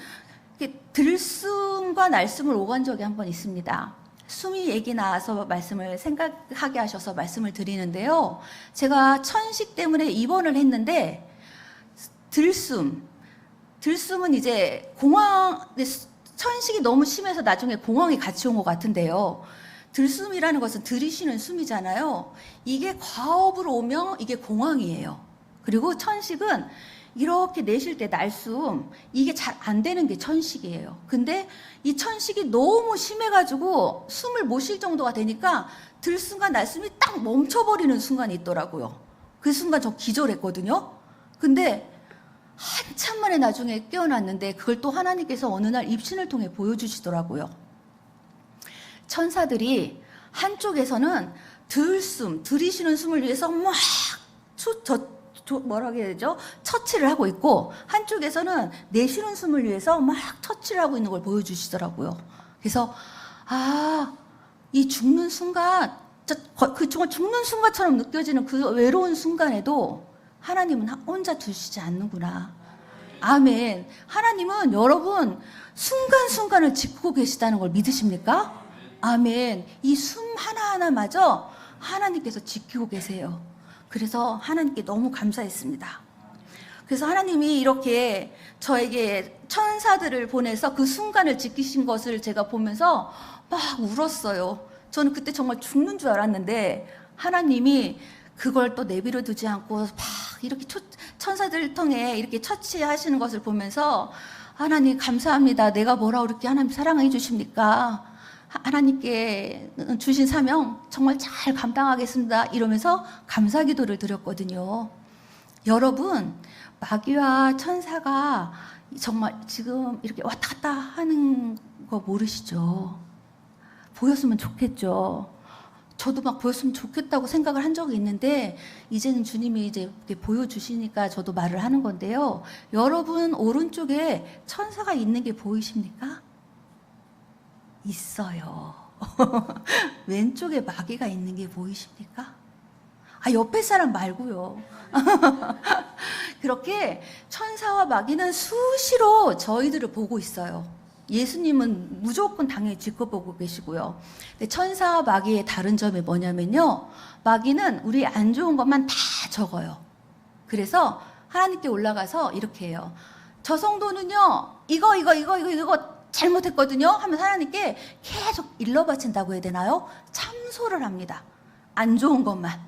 들숨과 날숨을 오간 적이 한 번 있습니다. 숨이 얘기 나와서 말씀을 생각하게 하셔서 말씀을 드리는데요. 제가 천식 때문에 입원을 했는데 들숨은 이제 천식이 너무 심해서 나중에 공황이 같이 온 것 같은데요. 들숨이라는 것은 들이쉬는 숨이잖아요. 이게 과업으로 오면 이게 공황이에요. 그리고 천식은 이렇게 내쉴 때 날숨, 이게 잘 안 되는 게 천식이에요. 근데 이 천식이 너무 심해가지고 숨을 못 쉴 정도가 되니까 들숨과 날숨이 딱 멈춰버리는 순간이 있더라고요. 그 순간 저 기절했거든요. 근데 한참 만에 나중에 깨어났는데 그걸 또 하나님께서 어느 날 입신을 통해 보여주시더라고요. 천사들이 한쪽에서는 들이쉬는 숨을 위해서 막 뭐라고 해야 되죠? 처치를 하고 있고, 한쪽에서는 내쉬는 숨을 위해서 막 처치를 하고 있는 걸 보여주시더라고요. 그래서 이 죽는 순간, 그 정말 죽는 순간처럼 느껴지는 그 외로운 순간에도 하나님은 혼자 두시지 않는구나. 아멘. 하나님은 여러분 순간순간을 지키고 계시다는 걸 믿으십니까? 아멘. 이 숨 하나하나마저 하나님께서 지키고 계세요. 그래서 하나님께 너무 감사했습니다. 그래서 하나님이 이렇게 저에게 천사들을 보내서 그 순간을 지키신 것을 제가 보면서 막 울었어요. 저는 그때 정말 죽는 줄 알았는데 하나님이 그걸 또 내버려 두지 않고 막 이렇게 천사들 통해 이렇게 처치하시는 것을 보면서 하나님 감사합니다. 내가 뭐라 그렇게 하나님 사랑해 주십니까? 하나님께 주신 사명 정말 잘 감당하겠습니다. 이러면서 감사 기도를 드렸거든요. 여러분, 마귀와 천사가 정말 지금 이렇게 왔다 갔다 하는 거 모르시죠? 보였으면 좋겠죠. 저도 막 보였으면 좋겠다고 생각을 한 적이 있는데, 이제는 주님이 이제 이렇게 보여주시니까 저도 말을 하는 건데요. 여러분, 오른쪽에 천사가 있는 게 보이십니까? 있어요. 왼쪽에 마귀가 있는 게 보이십니까? 옆에 사람 말고요. 그렇게 천사와 마귀는 수시로 저희들을 보고 있어요. 예수님은 무조건 당연히 지켜보고 계시고요. 근데 천사와 마귀의 다른 점이 뭐냐면요. 마귀는 우리 안 좋은 것만 다 적어요. 그래서 하나님께 올라가서 이렇게 해요. 저 성도는요, 이거 잘못했거든요. 하면 하나님께 계속 일러바친다고 해야 되나요? 참소를 합니다. 안 좋은 것만.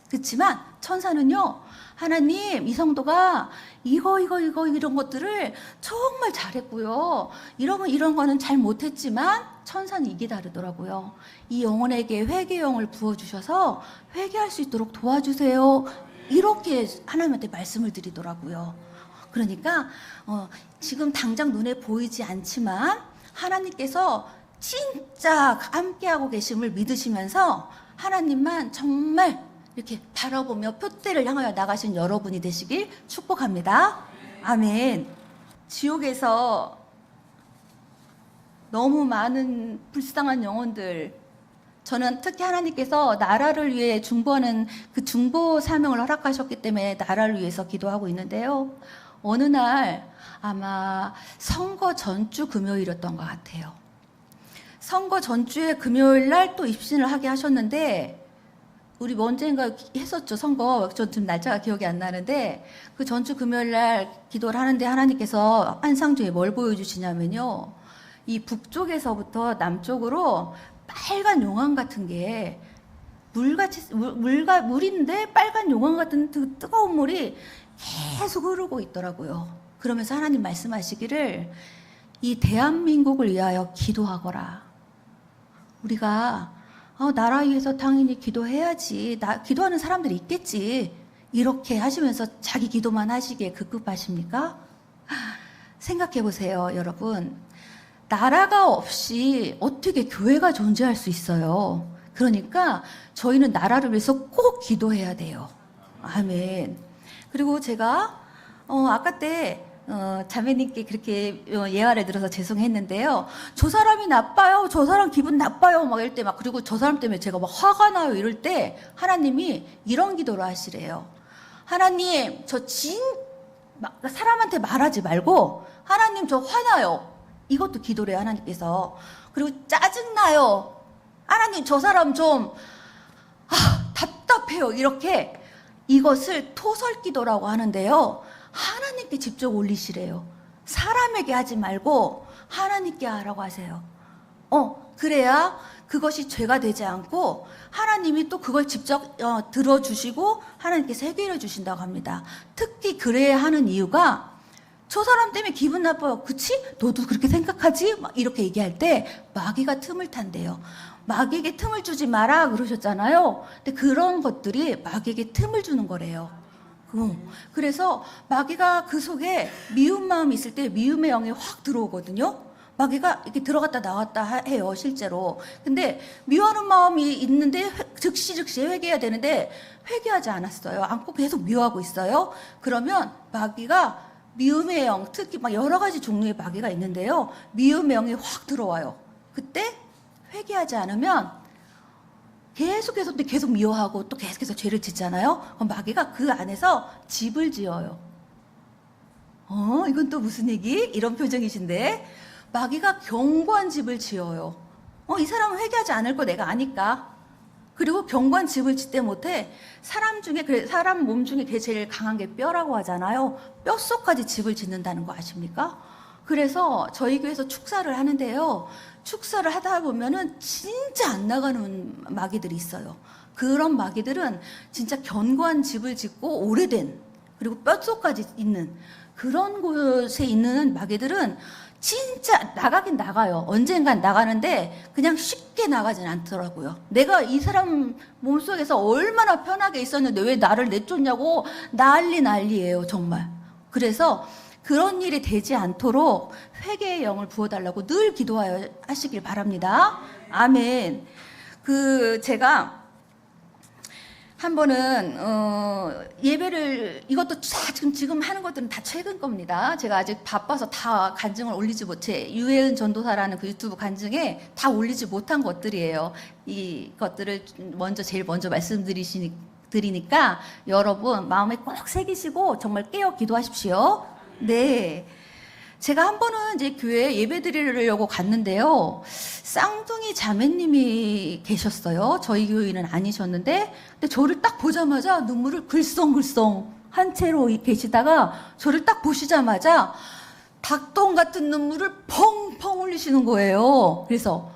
그렇지만 천사는요, 하나님, 이 성도가 이런 것들을 정말 잘했고요. 이런 거는 잘 못했지만 천사는 이게 다르더라고요. 이 영혼에게 회개 영을 부어주셔서 회개할 수 있도록 도와주세요. 이렇게 하나님한테 말씀을 드리더라고요. 그러니까 지금 당장 눈에 보이지 않지만 하나님께서 진짜 함께하고 계심을 믿으시면서 하나님만 정말 이렇게 바라보며 표대를 향하여 나가신 여러분이 되시길 축복합니다. 아멘. 지옥에서 너무 많은 불쌍한 영혼들, 저는 특히 하나님께서 나라를 위해 중보하는 그 중보 사명을 허락하셨기 때문에 나라를 위해서 기도하고 있는데요. 어느 날 아마 선거 전주 금요일이었던 것 같아요. 선거 전주에 금요일 날 또 입신을 하게 하셨는데, 우리 언젠가 했었죠, 선거. 저 지금 날짜가 기억이 안 나는데, 그 전주 금요일 날 기도를 하는데 하나님께서 환상 중에 뭘 보여주시냐면요. 이 북쪽에서부터 남쪽으로 빨간 용암 같은 게 물인데 빨간 용암 같은 뜨거운 물이 계속 흐르고 있더라고요. 그러면서 하나님 말씀하시기를, 이 대한민국을 위하여 기도하거라. 우리가 나라 위해서 당연히 기도해야지. 기도하는 사람들이 있겠지. 이렇게 하시면서 자기 기도만 하시기에 급급하십니까? 생각해 보세요, 여러분. 나라가 없이 어떻게 교회가 존재할 수 있어요? 그러니까 저희는 나라를 위해서 꼭 기도해야 돼요. 아멘. 그리고 제가 아까 때 자매님께 그렇게 예화를 들어서 죄송했는데요. 저 사람이 나빠요. 저 사람 기분 나빠요. 막 이럴 때 그리고 저 사람 때문에 제가 막 화가 나요. 이럴 때 하나님이 이런 기도를 하시래요. 하나님, 사람한테 말하지 말고, 하나님, 저 화나요. 이것도 기도래요, 하나님께서. 그리고 짜증나요. 하나님, 저 사람 좀, 답답해요. 이렇게 이것을 토설 기도라고 하는데요. 하나님께 직접 올리시래요. 사람에게 하지 말고 하나님께 하라고 하세요. 그래야 그것이 죄가 되지 않고 하나님이 또 그걸 직접 들어주시고 하나님께서 해결해 주신다고 합니다. 특히 그래야 하는 이유가, 저 사람 때문에 기분 나빠요. 그치? 너도 그렇게 생각하지? 막 이렇게 얘기할 때 마귀가 틈을 탄대요. 마귀에게 틈을 주지 마라 그러셨잖아요. 근데 그런 것들이 마귀에게 틈을 주는 거래요. 그래서 마귀가 그 속에 미운 마음이 있을 때 미움의 영이 확 들어오거든요. 마귀가 이렇게 들어갔다 나왔다 해요, 실제로. 근데 미워하는 마음이 있는데 즉시 회개해야 되는데 회개하지 않았어요. 않고 계속 미워하고 있어요. 그러면 마귀가 미움의 영, 특히 막 여러 가지 종류의 마귀가 있는데요. 미움의 영이 확 들어와요. 그때 회개하지 않으면 계속 미워하고 또 계속해서 죄를 짓잖아요. 그럼 마귀가 그 안에서 집을 지어요. 이건 또 무슨 얘기? 이런 표정이신데, 마귀가 견고한 집을 지어요. 이 사람은 회개하지 않을 거 내가 아니까. 그리고 견고한 집을 짓대 못해. 사람 몸 중에 제일 강한 게 뼈라고 하잖아요. 뼛속까지 집을 짓는다는 거 아십니까? 그래서 저희 교회에서 축사를 하는데요. 축사를 하다 보면은 진짜 안 나가는 마귀들이 있어요. 그런 마귀들은 진짜 견고한 집을 짓고 오래된, 그리고 뼛속까지 있는 그런 곳에 있는 마귀들은 진짜 나가긴 나가요. 언젠간 나가는데 그냥 쉽게 나가진 않더라고요. 내가 이 사람 몸속에서 얼마나 편하게 있었는데 왜 나를 내쫓냐고 난리예요, 정말. 그래서 그런 일이 되지 않도록 회개의 영을 부어달라고 늘 기도하여 하시길 바랍니다. 아멘. 제가 한 번은 예배를, 이것도 다 지금 하는 것들은 다 최근 겁니다. 제가 아직 바빠서 다 간증을 올리지 못해, 유혜은 전도사라는 그 유튜브 간증에 다 올리지 못한 것들이에요. 이 것들을 제일 먼저 말씀드리니까 여러분 마음에 꼭 새기시고 정말 깨어 기도하십시오. 네. 제가 한 번은 이제 교회에 예배 드리려고 갔는데요. 쌍둥이 자매님이 계셨어요. 저희 교회는 아니셨는데, 근데 저를 딱 보자마자 눈물을 글썽글썽 한 채로 계시다가 저를 딱 보시자마자 닭똥 같은 눈물을 펑펑 흘리시는 거예요. 그래서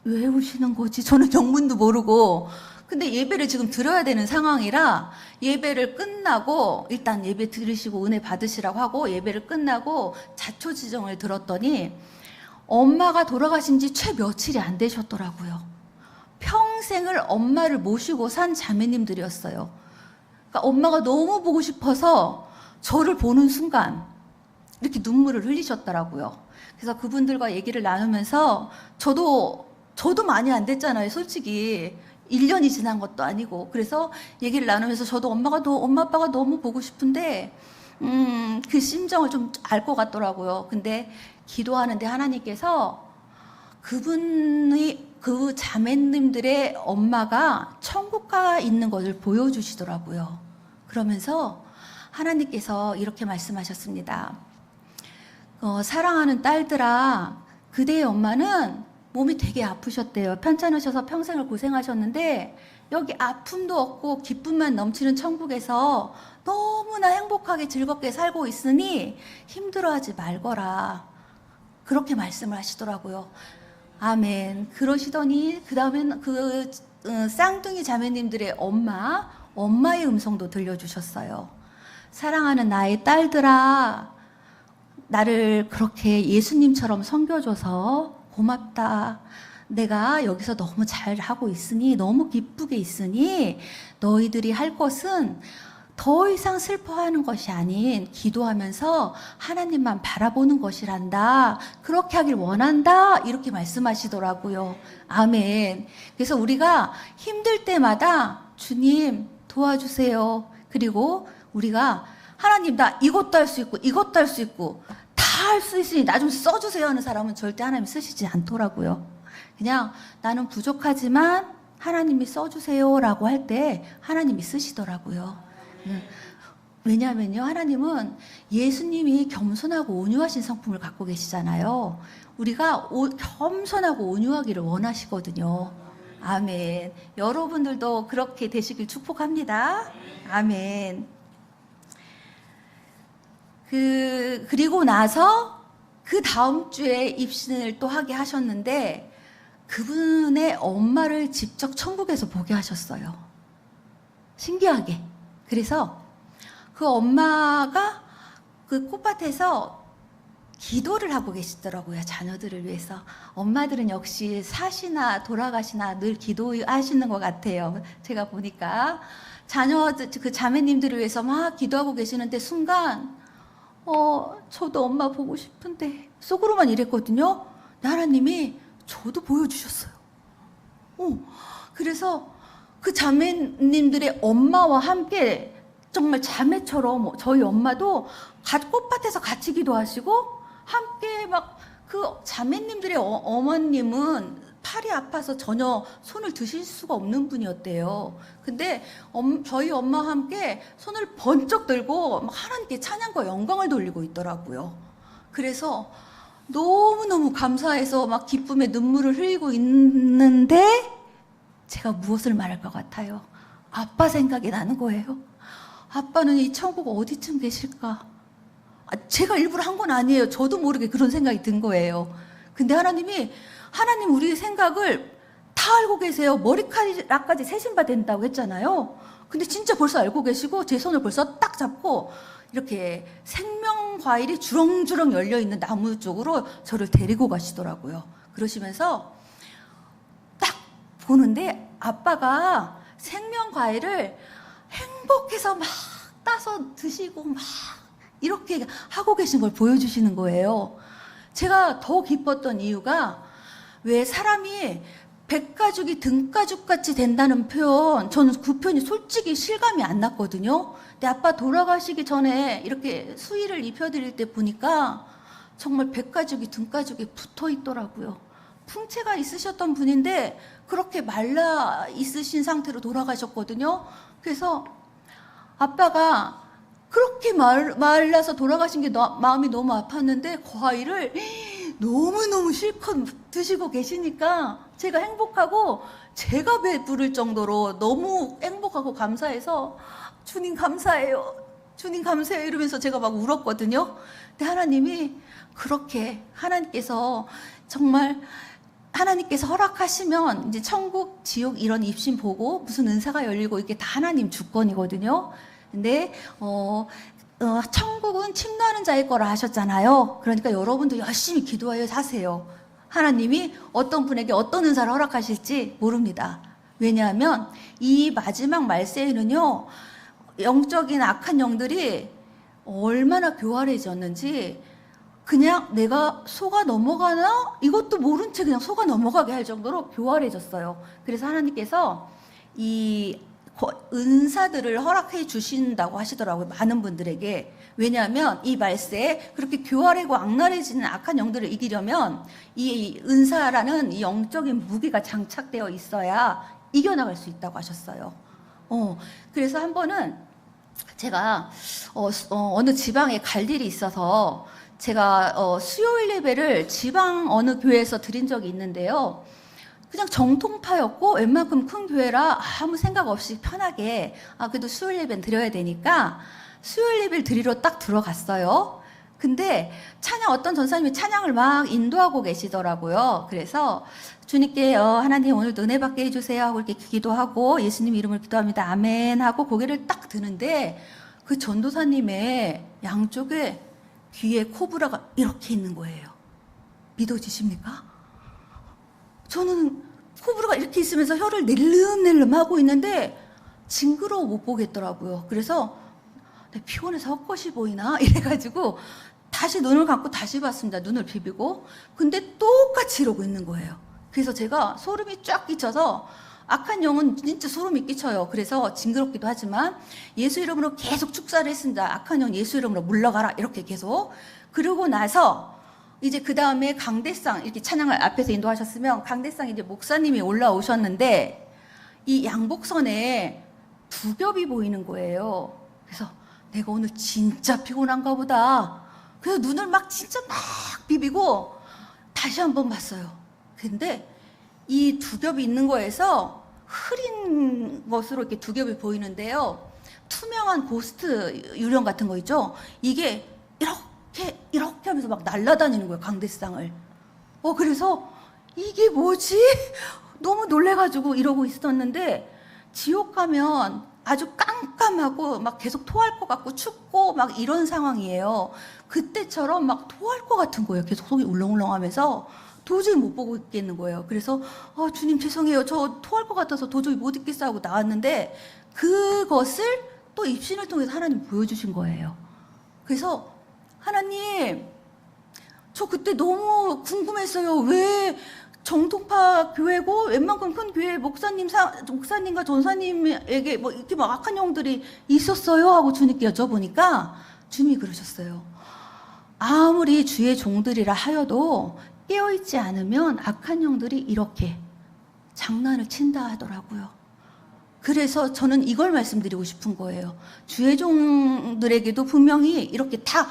왜 우시는 거지? 저는 영문도 모르고. 근데 예배를 지금 드려야 되는 상황이라 예배를 끝나고 일단 예배 들으시고 은혜 받으시라고 하고 예배를 끝나고 자초지정을 들었더니 엄마가 돌아가신 지 채 며칠이 안 되셨더라고요. 평생을 엄마를 모시고 산 자매님들이었어요. 그러니까 엄마가 너무 보고 싶어서 저를 보는 순간 이렇게 눈물을 흘리셨더라고요. 그래서 그분들과 얘기를 나누면서 저도 많이 안 됐잖아요, 솔직히. 1년이 지난 것도 아니고. 그래서 얘기를 나누면서 저도 엄마 아빠가 너무 보고 싶은데 그 심정을 좀 알 것 같더라고요. 근데 기도하는데 하나님께서 그 자매님들의 엄마가 천국가 있는 것을 보여주시더라고요. 그러면서 하나님께서 이렇게 말씀하셨습니다. 사랑하는 딸들아, 그대의 엄마는 몸이 되게 아프셨대요. 편찮으셔서 평생을 고생하셨는데 여기 아픔도 없고 기쁨만 넘치는 천국에서 너무나 행복하게 즐겁게 살고 있으니 힘들어하지 말거라. 그렇게 말씀을 하시더라고요. 아멘. 그러시더니 그 다음엔 쌍둥이 자매님들의 엄마의 음성도 들려주셨어요. 사랑하는 나의 딸들아, 나를 그렇게 예수님처럼 섬겨줘서 고맙다. 내가 여기서 너무 잘하고 있으니, 너무 기쁘게 있으니 너희들이 할 것은 더 이상 슬퍼하는 것이 아닌 기도하면서 하나님만 바라보는 것이란다. 그렇게 하길 원한다. 이렇게 말씀하시더라고요. 아멘. 그래서 우리가 힘들 때마다 주님 도와주세요. 그리고 우리가 하나님 나 이것도 할 수 있고 이것도 할 수 있고 다 할 수 있으니 나 좀 써주세요 하는 사람은 절대 하나님 쓰시지 않더라고요. 그냥 나는 부족하지만 하나님이 써주세요라고 할 때 하나님이 쓰시더라고요. 왜냐하면요, 하나님은 예수님이 겸손하고 온유하신 성품을 갖고 계시잖아요. 우리가 겸손하고 온유하기를 원하시거든요. 아멘. 여러분들도 그렇게 되시길 축복합니다. 아멘. 그리고 나서 그 다음 주에 입신을 또 하게 하셨는데 그분의 엄마를 직접 천국에서 보게 하셨어요. 신기하게. 그래서 그 엄마가 그 꽃밭에서 기도를 하고 계시더라고요. 자녀들을 위해서. 엄마들은 역시 사시나 돌아가시나 늘 기도하시는 것 같아요. 제가 보니까 자녀들, 그 자매님들을 위해서 막 기도하고 계시는데 순간 저도 엄마 보고 싶은데 속으로만 이랬거든요. 하나님이 저도 보여주셨어요. 그래서 그 자매님들의 엄마와 함께 정말 자매처럼 저희 엄마도 꽃밭에서 같이 기도하시고 함께 막 그 자매님들의 어머님은 팔이 아파서 전혀 손을 드실 수가 없는 분이었대요. 근데 저희 엄마와 함께 손을 번쩍 들고 막 하나님께 찬양과 영광을 돌리고 있더라고요. 그래서 너무너무 감사해서 막 기쁨에 눈물을 흘리고 있는데 제가 무엇을 말할 것 같아요? 아빠 생각이 나는 거예요. 아빠는 이 천국 어디쯤 계실까? 제가 일부러 한 건 아니에요. 저도 모르게 그런 생각이 든 거예요. 근데 하나님 우리의 생각을 다 알고 계세요. 머리카락까지 세신바 된다고 했잖아요. 근데 진짜 벌써 알고 계시고 제 손을 벌써 딱 잡고 이렇게 생명 과일이 주렁주렁 열려 있는 나무 쪽으로 저를 데리고 가시더라고요. 그러시면서 딱 보는데 아빠가 생명 과일을 행복해서 막 따서 드시고 막 이렇게 하고 계신 걸 보여주시는 거예요. 제가 더 기뻤던 이유가, 왜 사람이 백가죽이 등가죽 같이 된다는 표현, 저는 그 표현이 솔직히 실감이 안 났거든요. 근데 아빠 돌아가시기 전에 이렇게 수의를 입혀드릴 때 보니까 정말 백가죽이 등가죽에 붙어 있더라고요. 풍채가 있으셨던 분인데 그렇게 말라 있으신 상태로 돌아가셨거든요. 그래서 아빠가 그렇게 말라서 돌아가신 게 마음이 너무 아팠는데 과일을 너무너무 실컷 드시고 계시니까 제가 행복하고 제가 배부를 정도로 너무 행복하고 감사해서 주님 감사해요. 주님 감사해요. 이러면서 제가 막 울었거든요. 근데 하나님이 그렇게 하나님께서 정말 하나님께서 허락하시면 이제 천국, 지옥 이런 입신 보고 무슨 은사가 열리고 이게 다 하나님 주권이거든요. 근데 천국은 침노하는 자의 거라 하셨잖아요. 그러니까 여러분도 열심히 기도하여 사세요. 하나님이 어떤 분에게 어떤 은사를 허락하실지 모릅니다. 왜냐하면 이 마지막 말세에는요, 영적인 악한 영들이 얼마나 교활해졌는지 그냥 내가 속아 넘어가나? 이것도 모른 채 그냥 속아 넘어가게 할 정도로 교활해졌어요. 그래서 하나님께서 이 은사들을 허락해 주신다고 하시더라고요. 많은 분들에게. 왜냐하면 이 말세에 그렇게 교활하고 악랄해지는 악한 영들을 이기려면 이 은사라는 이 영적인 무기가 장착되어 있어야 이겨나갈 수 있다고 하셨어요. 그래서 한 번은 제가 어느 지방에 갈 일이 있어서 제가 수요일 예배를 지방 어느 교회에서 드린 적이 있는데요. 그냥 정통파였고 웬만큼 큰 교회라 아무 생각 없이 편하게 그래도 수요일 예배는 드려야 되니까 수요일 예배를 드리러 딱 들어갔어요. 근데 어떤 전사님이 찬양을 막 인도하고 계시더라고요. 그래서 주님께 하나님 오늘도 은혜 받게 해주세요 하고 이렇게 기도하고 예수님 이름을 기도합니다. 아멘 하고 고개를 딱 드는데 그 전도사님의 양쪽에 귀에 코브라가 이렇게 있는 거예요. 믿어지십니까? 저는 코브라가 이렇게 있으면서 혀를 낼름낼름 하고 있는데 징그러워 못 보겠더라고요. 그래서 피곤해서 헛것이 보이나? 이래가지고 다시 눈을 감고 다시 봤습니다. 눈을 비비고. 근데 똑같이 이러고 있는 거예요. 그래서 제가 소름이 쫙 끼쳐서, 악한 영은 진짜 소름이 끼쳐요. 그래서 징그럽기도 하지만 예수 이름으로 계속 축사를 했습니다. 악한 영 예수 이름으로 물러가라 이렇게 계속. 그러고 나서 이제 그 다음에 강대상 이렇게 찬양을 앞에서 인도하셨으면 강대상 이제 목사님이 올라오셨는데 이 양복선에 두 겹이 보이는 거예요. 그래서 내가 오늘 진짜 피곤한가 보다. 그래서 눈을 막 진짜 막 비비고 다시 한번 봤어요. 근데 이 두 겹이 있는 거에서 흐린 것으로 이렇게 두 겹이 보이는데요. 투명한 고스트 유령 같은 거 있죠? 이게 이렇게 하면서 막 날아다니는 거예요, 강대상을. 그래서 이게 뭐지? 너무 놀래가지고 이러고 있었는데, 지옥 가면 아주 깜깜하고 막 계속 토할 것 같고 춥고 막 이런 상황이에요. 그때처럼 막 토할 것 같은 거예요. 계속 속이 울렁울렁 하면서 도저히 못 보고 있겠는 거예요. 그래서 주님 죄송해요. 저 토할 것 같아서 도저히 못 있겠어 하고 나왔는데 그것을 또 입신을 통해서 하나님 보여주신 거예요. 그래서 하나님, 저 그때 너무 궁금했어요. 왜 정통파 교회고 웬만큼 큰 교회 목사님과 전사님에게 뭐 이렇게 막 악한 영들이 있었어요? 하고 주님께 여쭤보니까 주님이 그러셨어요. 아무리 주의 종들이라 하여도 깨어있지 않으면 악한 영들이 이렇게 장난을 친다 하더라고요. 그래서 저는 이걸 말씀드리고 싶은 거예요. 주의 종들에게도 분명히 이렇게 다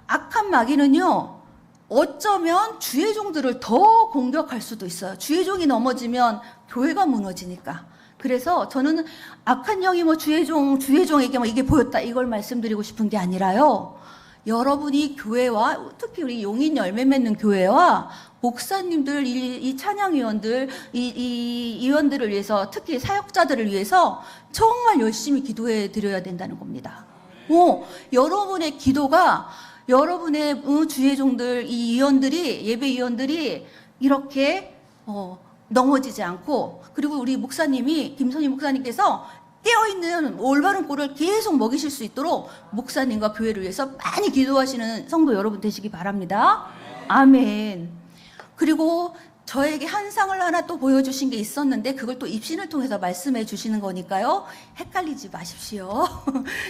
악한 마귀는요, 어쩌면 주의 종들을 더 공격할 수도 있어요. 주의 종이 넘어지면 교회가 무너지니까. 그래서 저는 악한 영이 뭐 주의 종에게 뭐 이게 보였다 이걸 말씀드리고 싶은 게 아니라요. 여러분이 교회와 특히 우리 용인 열매 맺는 교회와 목사님들, 이 찬양위원들, 이 위원들을 위해서 특히 사역자들을 위해서 정말 열심히 기도해 드려야 된다는 겁니다. 여러분의 기도가 여러분의 주의 종들, 이 위원들이, 예배 위원들이 이렇게 넘어지지 않고, 그리고 우리 목사님이, 김선희 목사님께서 깨어있는 올바른 꼴을 계속 먹이실 수 있도록 목사님과 교회를 위해서 많이 기도하시는 성도 여러분 되시기 바랍니다. 아멘. 그리고 저에게 환상을 하나 또 보여주신 게 있었는데 그걸 또 입신을 통해서 말씀해 주시는 거니까요. 헷갈리지 마십시오.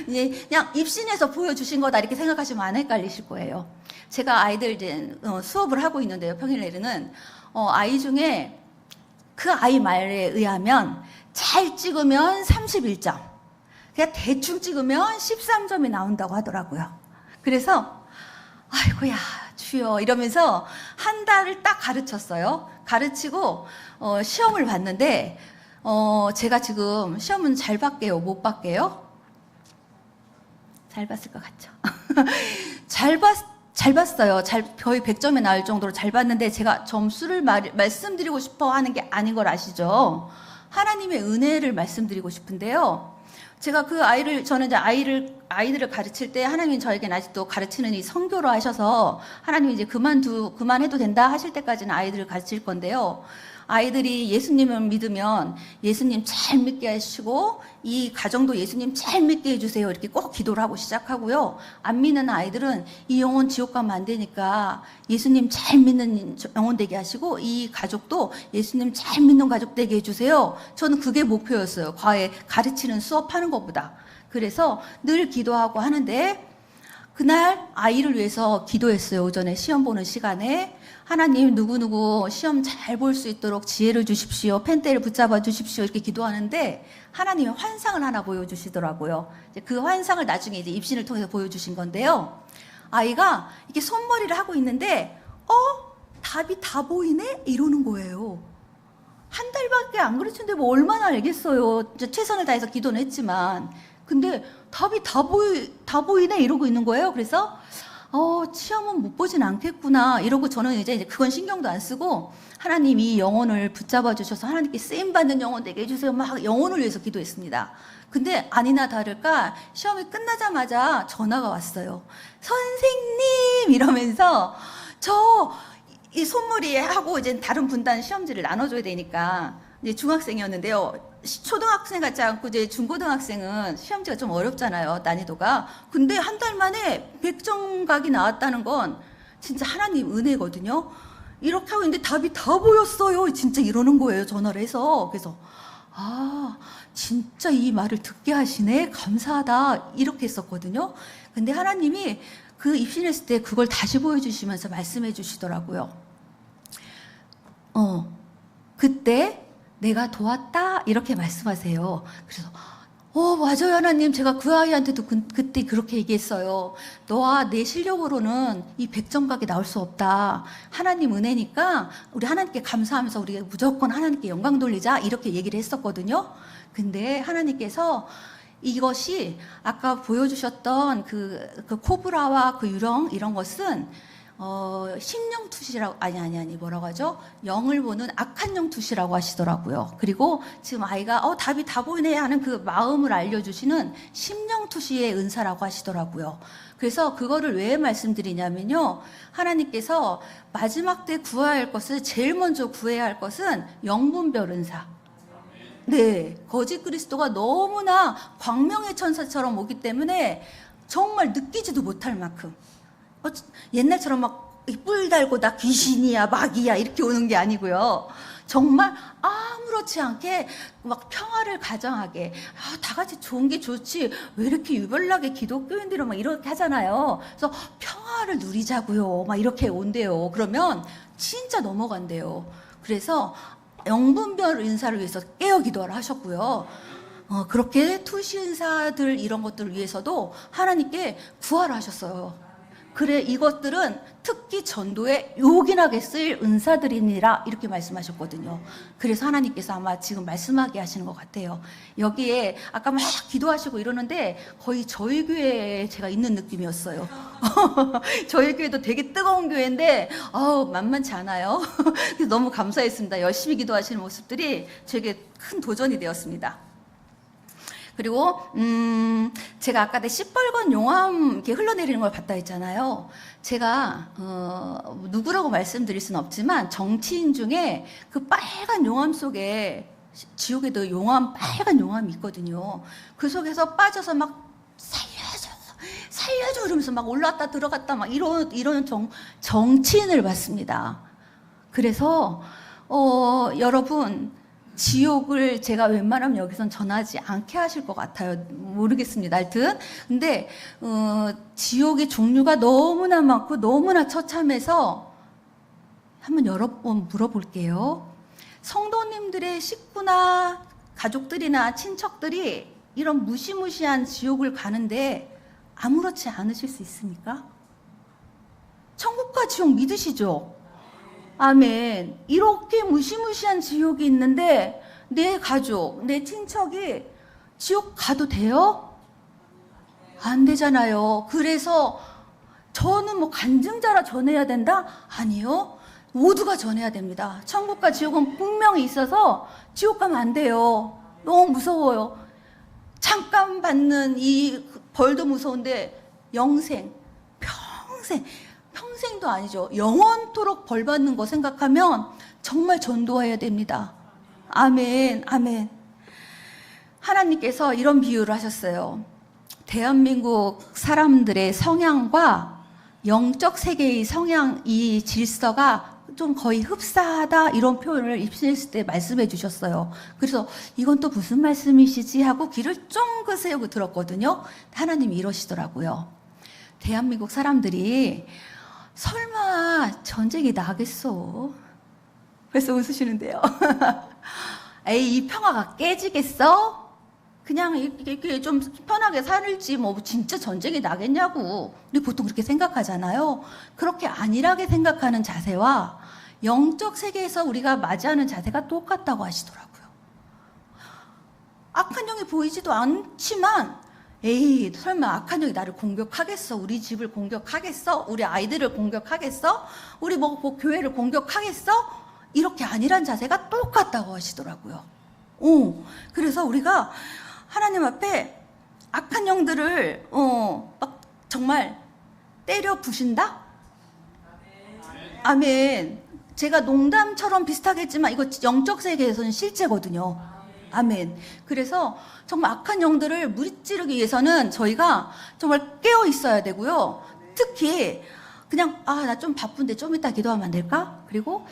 그냥 입신에서 보여주신 거다 이렇게 생각하시면 안 헷갈리실 거예요. 제가 아이들 이제 수업을 하고 있는데요. 평일 내에는 아이 중에 그 아이 말에 의하면 잘 찍으면 31점, 그냥 대충 찍으면 13점이 나온다고 하더라고요. 그래서 아이고야 주여 이러면서 한 달을 딱 가르쳤어요. 가르치고 시험을 봤는데 제가 지금 시험은 잘 봤게요, 못 봤게요? 잘 봤을 것 같죠? 잘 봤어요. 거의 100점에 나올 정도로 잘 봤는데 제가 점수를 말씀드리고 싶어 하는 게 아닌 걸 아시죠? 하나님의 은혜를 말씀드리고 싶은데요. 제가 저는 이제 아이들을 가르칠 때 하나님이 저에게는 아직도 가르치는 이 선교로 하셔서 하나님이 이제 그만해도 된다 하실 때까지는 아이들을 가르칠 건데요. 아이들이 예수님을 믿으면 예수님 잘 믿게 하시고 이 가정도 예수님 잘 믿게 해주세요. 이렇게 꼭 기도를 하고 시작하고요. 안 믿는 아이들은 이 영혼 지옥 가면 안 되니까 예수님 잘 믿는 영혼 되게 하시고 이 가족도 예수님 잘 믿는 가족 되게 해주세요. 저는 그게 목표였어요. 과외 가르치는 수업하는 것보다. 그래서 늘 기도하고 하는데 그날 아이를 위해서 기도했어요. 오전에 시험 보는 시간에. 하나님 누구누구 시험 잘 볼 수 있도록 지혜를 주십시오. 펜대를 붙잡아 주십시오. 이렇게 기도하는데 하나님이 환상을 하나 보여주시더라고요. 그 환상을 나중에 이제 입신을 통해서 보여주신 건데요. 아이가 이렇게 손머리를 하고 있는데 답이 다 보이네? 이러는 거예요. 한 달밖에 안 가르쳤는데 뭐 얼마나 알겠어요. 최선을 다해서 기도는 했지만. 근데 답이 다 보이네? 이러고 있는 거예요. 그래서 시험은 못 보진 않겠구나 이러고 저는 이제 그건 신경도 안 쓰고 하나님이 영혼을 붙잡아 주셔서 하나님께 쓰임 받는 영혼 되게 해주세요. 막 영혼을 위해서 기도했습니다. 근데 아니나 다를까 시험이 끝나자마자 전화가 왔어요. 선생님 이러면서 이 손물이 하고 이제 다른 분단 시험지를 나눠줘야 되니까 이제 중학생이었는데요. 초등학생 같지 않고 이제 중고등학생은 시험지가 좀 어렵잖아요. 난이도가. 근데 한 달 만에 100점 각이 나왔다는 건 진짜 하나님 은혜거든요. 이렇게 하고 있는데 답이 다 보였어요. 진짜 이러는 거예요. 전화를 해서. 그래서 진짜 이 말을 듣게 하시네. 감사하다. 이렇게 했었거든요. 근데 하나님이 그 입신했을 때 그걸 다시 보여주시면서 말씀해 주시더라고요. 그때 내가 도왔다 이렇게 말씀하세요. 그래서 맞아요 하나님. 제가 그 아이한테도 그때 그렇게 얘기했어요. 너와 내 실력으로는 이 100점 각이 나올 수 없다. 하나님 은혜니까 우리 하나님께 감사하면서 우리가 무조건 하나님께 영광 돌리자 이렇게 얘기를 했었거든요. 근데 하나님께서 이것이 아까 보여주셨던 그 코브라와 그 유령 이런 것은 심령 투시라고 아니 뭐라고 하죠? 영을 보는 악한 영 투시라고 하시더라고요. 그리고 지금 아이가 답이 다 보이네 하는 그 마음을 알려주시는 심령 투시의 은사라고 하시더라고요. 그래서 그거를 왜 말씀드리냐면요. 하나님께서 마지막 때 구해야 할 것을 제일 먼저 구해야 할 것은 영분별 은사. 네, 거짓 그리스도가 너무나 광명의 천사처럼 오기 때문에 정말 느끼지도 못할 만큼 옛날처럼 막 뿔 달고 나 귀신이야 마귀야 이렇게 오는 게 아니고요. 정말 아무렇지 않게 막 평화를 가정하게 다 같이 좋은 게 좋지 왜 이렇게 유별나게 기독교인들은 막 이렇게 하잖아요. 그래서 평화를 누리자고요 막 이렇게 온대요. 그러면 진짜 넘어간대요. 그래서 영분별 은사를 위해서 깨어 기도를 하셨고요. 그렇게 투시 은사들 이런 것들을 위해서도 하나님께 구하를 하셨어요. 그래 이것들은 특히 전도에 요긴하게 쓰일 은사들이니라 이렇게 말씀하셨거든요. 그래서 하나님께서 아마 지금 말씀하게 하시는 것 같아요. 여기에 아까 막 기도하시고 이러는데 거의 저희 교회에 제가 있는 느낌이었어요. 저희 교회도 되게 뜨거운 교회인데 만만치 않아요. 그래서 너무 감사했습니다. 열심히 기도하시는 모습들이 저에게 큰 도전이 되었습니다. 그리고 제가 아까 시뻘건 용암 이렇게 흘러내리는 걸 봤다 했잖아요. 제가 누구라고 말씀드릴 수는 없지만 정치인 중에 그 빨간 용암 속에 지옥에도 빨간 용암이 있거든요. 그 속에서 빠져서 막 살려줘 이러면서 막 올라왔다 들어갔다 막 이런 정치인을 봤습니다. 그래서 여러분, 지옥을 제가 웬만하면 여기선 전하지 않게 하실 것 같아요. 모르겠습니다. 하여튼 근데 지옥의 종류가 너무나 많고 너무나 처참해서 한번 여러 번 물어볼게요. 성도님들의 식구나 가족들이나 친척들이 이런 무시무시한 지옥을 가는데 아무렇지 않으실 수 있습니까? 천국과 지옥 믿으시죠? 아멘. 이렇게 무시무시한 지옥이 있는데 내 가족, 내 친척이 지옥 가도 돼요? 안 되잖아요. 그래서 저는 뭐 간증자라 전해야 된다? 아니요. 모두가 전해야 됩니다. 천국과 지옥은 분명히 있어서 지옥 가면 안 돼요. 너무 무서워요. 잠깐 받는 이 벌도 무서운데 평생도 아니죠. 영원토록 벌 받는 거 생각하면 정말 전도해야 됩니다. 아멘, 아멘. 하나님께서 이런 비유를 하셨어요. 대한민국 사람들의 성향과 영적 세계의 성향, 이 질서가 좀 거의 흡사하다, 이런 표현을 입신했을 때 말씀해 주셨어요. 그래서 이건 또 무슨 말씀이시지 하고 귀를 쫑긋 세우고 들었거든요. 하나님이 이러시더라고요. 대한민국 사람들이 설마 전쟁이 나겠어? 벌써 웃으시는데요. 에이, 이 평화가 깨지겠어? 그냥 이렇게 좀 편하게 살지 뭐 진짜 전쟁이 나겠냐고 우리 보통 그렇게 생각하잖아요. 그렇게 안일하게 생각하는 자세와 영적 세계에서 우리가 맞이하는 자세가 똑같다고 하시더라고요. 악한 영이 보이지도 않지만 에이, 설마 악한 영이 나를 공격하겠어? 우리 집을 공격하겠어? 우리 아이들을 공격하겠어? 우리 뭐 교회를 공격하겠어? 이렇게 안일한 자세가 똑같다고 하시더라고요. 그래서 우리가 하나님 앞에 악한 영들을 막 정말 때려 부신다? 아멘. 제가 농담처럼 비슷하겠지만 이거 영적 세계에서는 실제거든요. 아멘. 그래서 정말 악한 영들을 무찌르기 위해서는 저희가 정말 깨어 있어야 되고요. 특히 그냥 나 좀 바쁜데 좀 이따 기도하면 안 될까? 그리고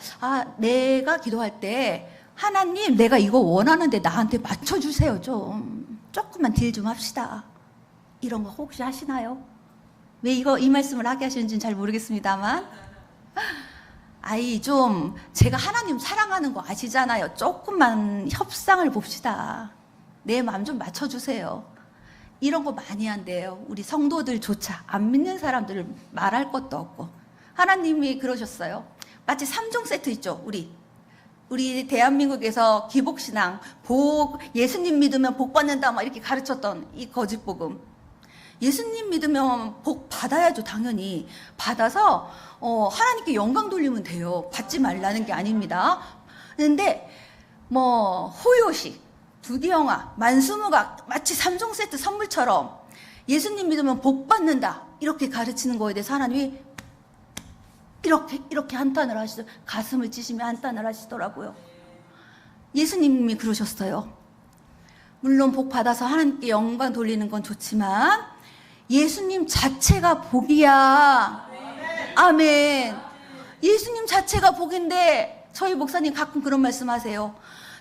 내가 기도할 때 하나님, 내가 이거 원하는데 나한테 맞춰주세요. 조금만 딜 좀 합시다. 이런 거 혹시 하시나요? 왜 이 말씀을 하게 하시는지는 잘 모르겠습니다만, 제가 하나님 사랑하는 거 아시잖아요. 조금만 협상을 봅시다. 내 마음 좀 맞춰주세요. 이런 거 많이 한대요. 우리 성도들조차 안 믿는 사람들을 말할 것도 없고. 하나님이 그러셨어요. 마치 3종 세트 있죠. 우리 대한민국에서 기복신앙, 예수님 믿으면 복 받는다 막 이렇게 가르쳤던 이 거짓복음. 예수님 믿으면 복 받아야죠. 당연히 받아서 하나님께 영광 돌리면 돼요. 받지 말라는 게 아닙니다. 그런데 호요시, 부귀영화, 만수무각, 마치 3종 세트 선물처럼 예수님 믿으면 복 받는다 이렇게 가르치는 거에 대해서 하나님이 이렇게 한탄을 가슴을 찌시며 한탄을 하시더라고요. 예수님이 그러셨어요. 물론 복 받아서 하나님께 영광 돌리는 건 좋지만 예수님 자체가 복이야. 아멘. 예수님 자체가 복인데 저희 목사님 가끔 그런 말씀하세요.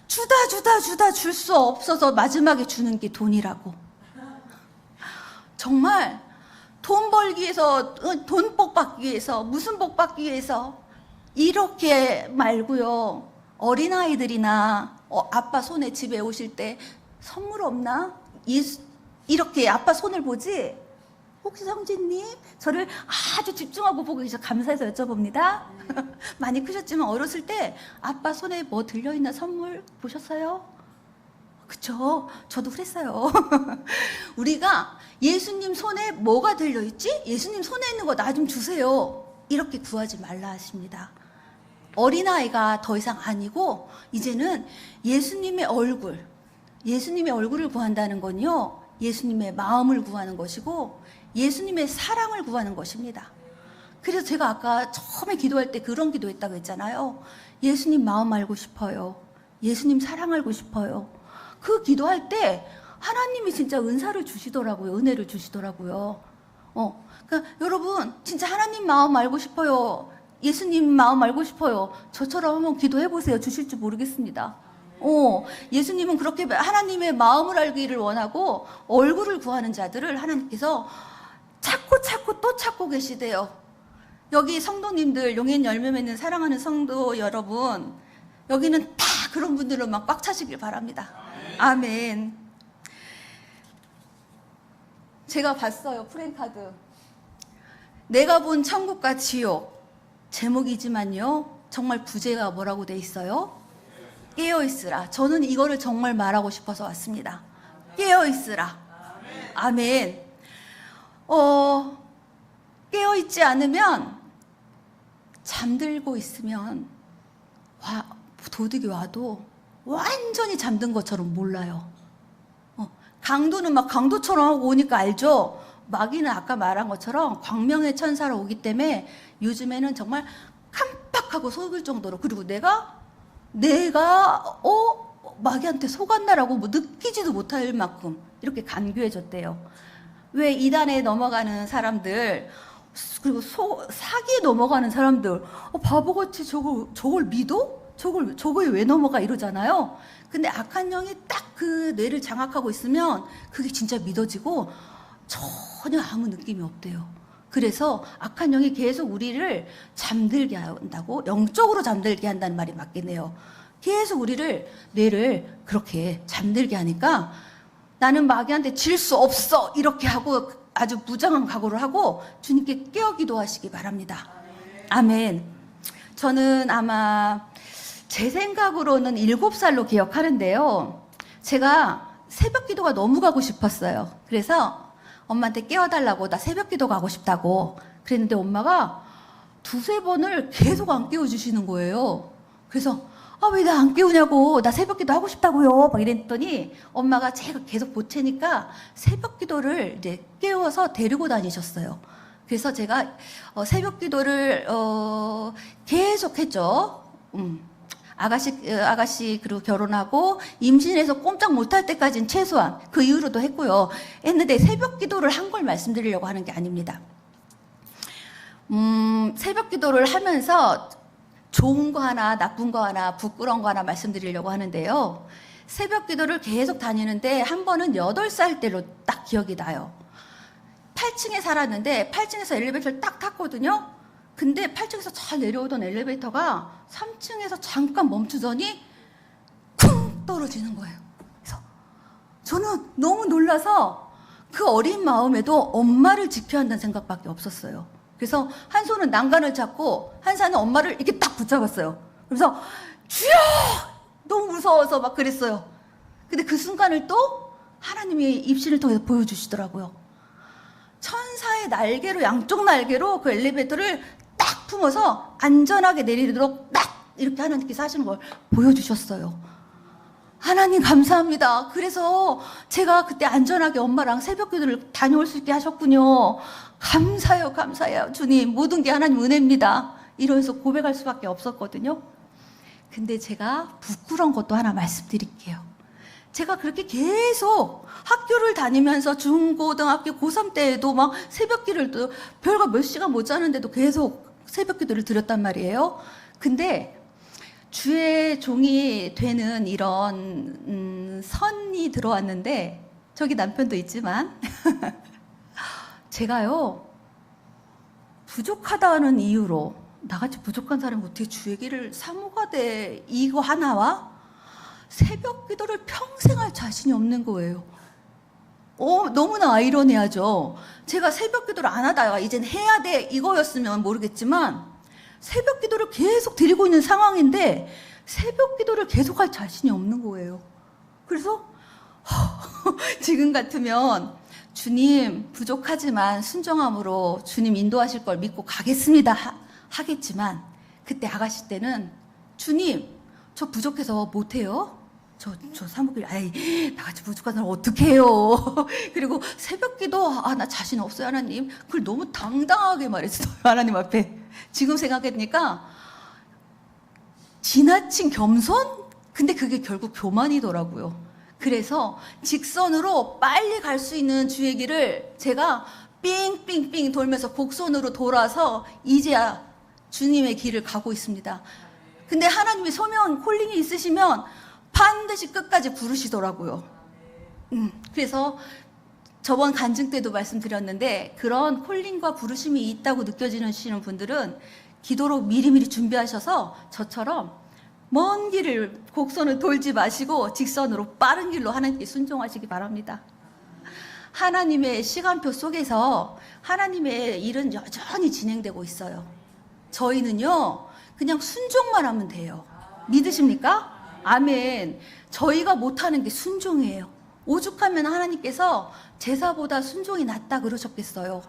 주다 줄 수 없어서 마지막에 주는 게 돈이라고. 정말 돈 벌기 위해서, 돈 복 받기 위해서, 무슨 복 받기 위해서 이렇게 말고요. 어린아이들이나 아빠 손에 집에 오실 때 선물 없나? 이렇게 아빠 손을 보지? 혹시 성진님? 저를 아주 집중하고 보고 계셔서 감사해서 여쭤봅니다. 많이 크셨지만 어렸을 때 아빠 손에 뭐 들려있나 선물 보셨어요? 그쵸? 저도 그랬어요. 우리가 예수님 손에 뭐가 들려있지? 예수님 손에 있는 거 나 좀 주세요. 이렇게 구하지 말라 하십니다. 어린아이가 더 이상 아니고 이제는 예수님의 얼굴, 예수님의 얼굴을 구한다는 건요, 예수님의 마음을 구하는 것이고 예수님의 사랑을 구하는 것입니다. 그래서 제가 아까 처음에 기도할 때 그런 기도했다고 했잖아요. 예수님 마음 알고 싶어요. 예수님 사랑 알고 싶어요. 그 기도할 때 하나님이 진짜 은사를 주시더라고요. 은혜를 주시더라고요. 그러니까 여러분 진짜 하나님 마음 알고 싶어요. 예수님 마음 알고 싶어요. 저처럼 한번 기도해 보세요. 주실지 모르겠습니다. 예수님은 그렇게 하나님의 마음을 알기를 원하고 얼굴을 구하는 자들을 하나님께서 찾고 또 찾고 계시대요. 여기 성도님들, 용인 열매 맺는 사랑하는 성도 여러분, 여기는 다 그런 분들로만 꽉 차시길 바랍니다. 아멘. 제가 봤어요, 프랭카드. 내가 본 천국과 지옥. 제목이지만요, 정말 부제가 뭐라고 돼 있어요? 깨어있으라. 저는 이거를 정말 말하고 싶어서 왔습니다. 깨어있으라. 아멘. 깨어있지 않으면, 잠들고 있으면 도둑이 와도 완전히 잠든 것처럼 몰라요. 강도는 막 강도처럼 하고 오니까 알죠? 마귀는 아까 말한 것처럼 광명의 천사로 오기 때문에 요즘에는 정말 깜빡하고 속을 정도로, 그리고 내가 마귀한테 속았나라고 뭐 느끼지도 못할 만큼 이렇게 간교해졌대요. 왜 이단에 넘어가는 사람들, 그리고 사기에 넘어가는 사람들, 바보같이 저걸 믿어? 저거에 왜 넘어가? 이러잖아요. 근데 악한 영이 딱 그 뇌를 장악하고 있으면 그게 진짜 믿어지고 전혀 아무 느낌이 없대요. 그래서 악한 영이 계속 우리를 잠들게 한다고, 영적으로 잠들게 한다는 말이 맞겠네요. 계속 우리를, 뇌를 그렇게 잠들게 하니까 나는 마귀한테 질 수 없어 이렇게 하고 아주 무장한 각오를 하고 주님께 깨어 기도하시기 바랍니다. 아멘. 저는 아마 제 생각으로는 7살로 기억하는데요. 제가 새벽 기도가 너무 가고 싶었어요. 그래서 엄마한테 깨워달라고, 나 새벽 기도 가고 싶다고 그랬는데 엄마가 2-3번을 계속 안 깨워주시는 거예요. 그래서 왜 나 안 깨우냐고, 나 새벽 기도 하고 싶다고요 막 이랬더니 엄마가 제가 계속 보채니까 새벽 기도를 이제 깨워서 데리고 다니셨어요. 그래서 제가 새벽 기도를 계속 했죠. 아가씨 그리고 결혼하고 임신해서 꼼짝 못할 때까지는 최소한, 그 이후로도 했고요. 했는데 새벽 기도를 한 걸 말씀드리려고 하는 게 아닙니다. 새벽 기도를 하면서 좋은 거 하나, 나쁜 거 하나, 부끄러운 거 하나 말씀드리려고 하는데요. 새벽 기도를 계속 다니는데 한 번은 8살 때로 딱 기억이 나요. 8층에 살았는데 8층에서 엘리베이터를 딱 탔거든요. 근데 8층에서 잘 내려오던 엘리베이터가 3층에서 잠깐 멈추더니 쿵 떨어지는 거예요. 그래서 저는 너무 놀라서 그 어린 마음에도 엄마를 지켜야 한다는 생각밖에 없었어요. 그래서 한 손은 난간을 잡고 한 손은 엄마를 이렇게 딱 붙잡았어요. 그래서 주여! 너무 무서워서 막 그랬어요. 근데 그 순간을 또 하나님이 입신을 통해서 보여주시더라고요. 천사의 날개로, 양쪽 날개로 그 엘리베이터를 딱 품어서 안전하게 내리도록 딱 이렇게 하나님께서 하시는 걸 보여주셨어요. 하나님 감사합니다. 그래서 제가 그때 안전하게 엄마랑 새벽 기도를 다녀올 수 있게 하셨군요. 감사해요, 감사해요. 주님, 모든 게 하나님 은혜입니다. 이러면서 고백할 수밖에 없었거든요. 근데 제가 부끄러운 것도 하나 말씀드릴게요. 제가 그렇게 계속 학교를 다니면서 중고등학교 고3 때에도 막 새벽 기도를 또 별거 몇 시간 못 자는데도 계속 새벽 기도를 드렸단 말이에요. 근데 주의 종이 되는 이런 선이 들어왔는데, 저기 남편도 있지만 제가요 부족하다는 이유로, 나같이 부족한 사람이 어떻게 주의 길을 사모가 돼, 이거 하나와 새벽 기도를 평생 할 자신이 없는 거예요. 너무나 아이러니하죠. 제가 새벽 기도를 안 하다가 이젠 해야 돼 이거였으면 모르겠지만 새벽 기도를 계속 드리고 있는 상황인데 새벽 기도를 계속 할 자신이 없는 거예요. 그래서 지금 같으면 주님 부족하지만 순종함으로 주님 인도하실 걸 믿고 가겠습니다 하겠지만, 그때 아가씨 때는 주님 저 부족해서 못해요. 저 사무길, 아이, 나같이 부족한 사람 어떡해요. 그리고 새벽기도, 나 자신 없어요, 하나님. 그걸 너무 당당하게 말했어요, 하나님 앞에. 지금 생각해보니까, 지나친 겸손? 근데 그게 결국 교만이더라고요. 그래서 직선으로 빨리 갈 수 있는 주의 길을 제가 삥삥삥 돌면서 곡선으로 돌아서 이제야 주님의 길을 가고 있습니다. 근데 하나님의 소명, 콜링이 있으시면 반드시 끝까지 부르시더라고요. 그래서 저번 간증 때도 말씀드렸는데 그런 콜링과 부르심이 있다고 느껴지시는 분들은 기도로 미리미리 준비하셔서 저처럼 먼 길을 곡선을 돌지 마시고 직선으로 빠른 길로 하나님께 순종하시기 바랍니다. 하나님의 시간표 속에서 하나님의 일은 여전히 진행되고 있어요. 저희는요, 그냥 순종만 하면 돼요. 믿으십니까? 아멘. 저희가 못하는 게 순종이에요. 오죽하면 하나님께서 제사보다 순종이 낫다 그러셨겠어요.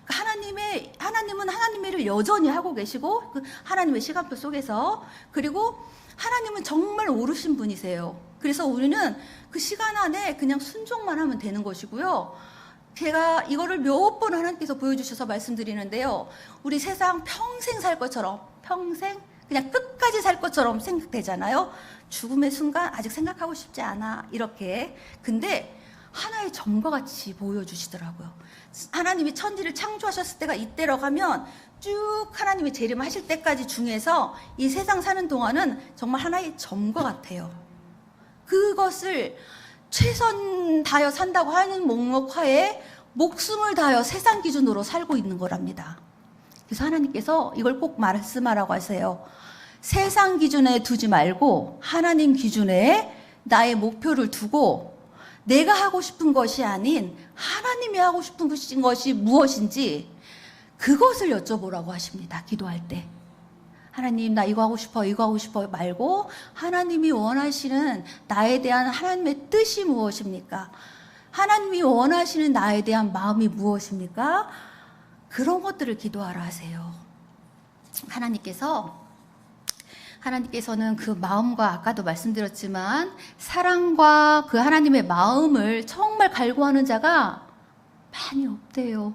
하나님은 하나님의 일을 여전히 하고 계시고, 그 하나님의 시간표 속에서, 그리고 하나님은 정말 오르신 분이세요. 그래서 우리는 그 시간 안에 그냥 순종만 하면 되는 것이고요. 제가 이거를 몇 번 하나님께서 보여주셔서 말씀드리는데요. 우리 세상 평생 살 것처럼, 평생 그냥 끝까지 살 것처럼 생각되잖아요. 죽음의 순간 아직 생각하고 싶지 않아, 이렇게. 근데 하나의 점과 같이 보여주시더라고요. 하나님이 천지를 창조하셨을 때가 이때라고 하면 쭉 하나님이 재림하실 때까지 중에서 이 세상 사는 동안은 정말 하나의 점과 같아요. 그것을 최선 다하여 산다고 하는 목록하에 목숨을 다하여 세상 기준으로 살고 있는 거랍니다. 그래서 하나님께서 이걸 꼭 말씀하라고 하세요. 세상 기준에 두지 말고 하나님 기준에 나의 목표를 두고 내가 하고 싶은 것이 아닌 하나님이 하고 싶은 것이 무엇인지 그것을 여쭤보라고 하십니다. 기도할 때. 하나님, 나 이거 하고 싶어 말고 하나님이 원하시는 나에 대한 하나님의 뜻이 무엇입니까? 하나님이 원하시는 나에 대한 마음이 무엇입니까? 그런 것들을 기도하라 하세요. 하나님께서는 그 마음과 아까도 말씀드렸지만 사랑과 그 하나님의 마음을 정말 갈구하는 자가 많이 없대요.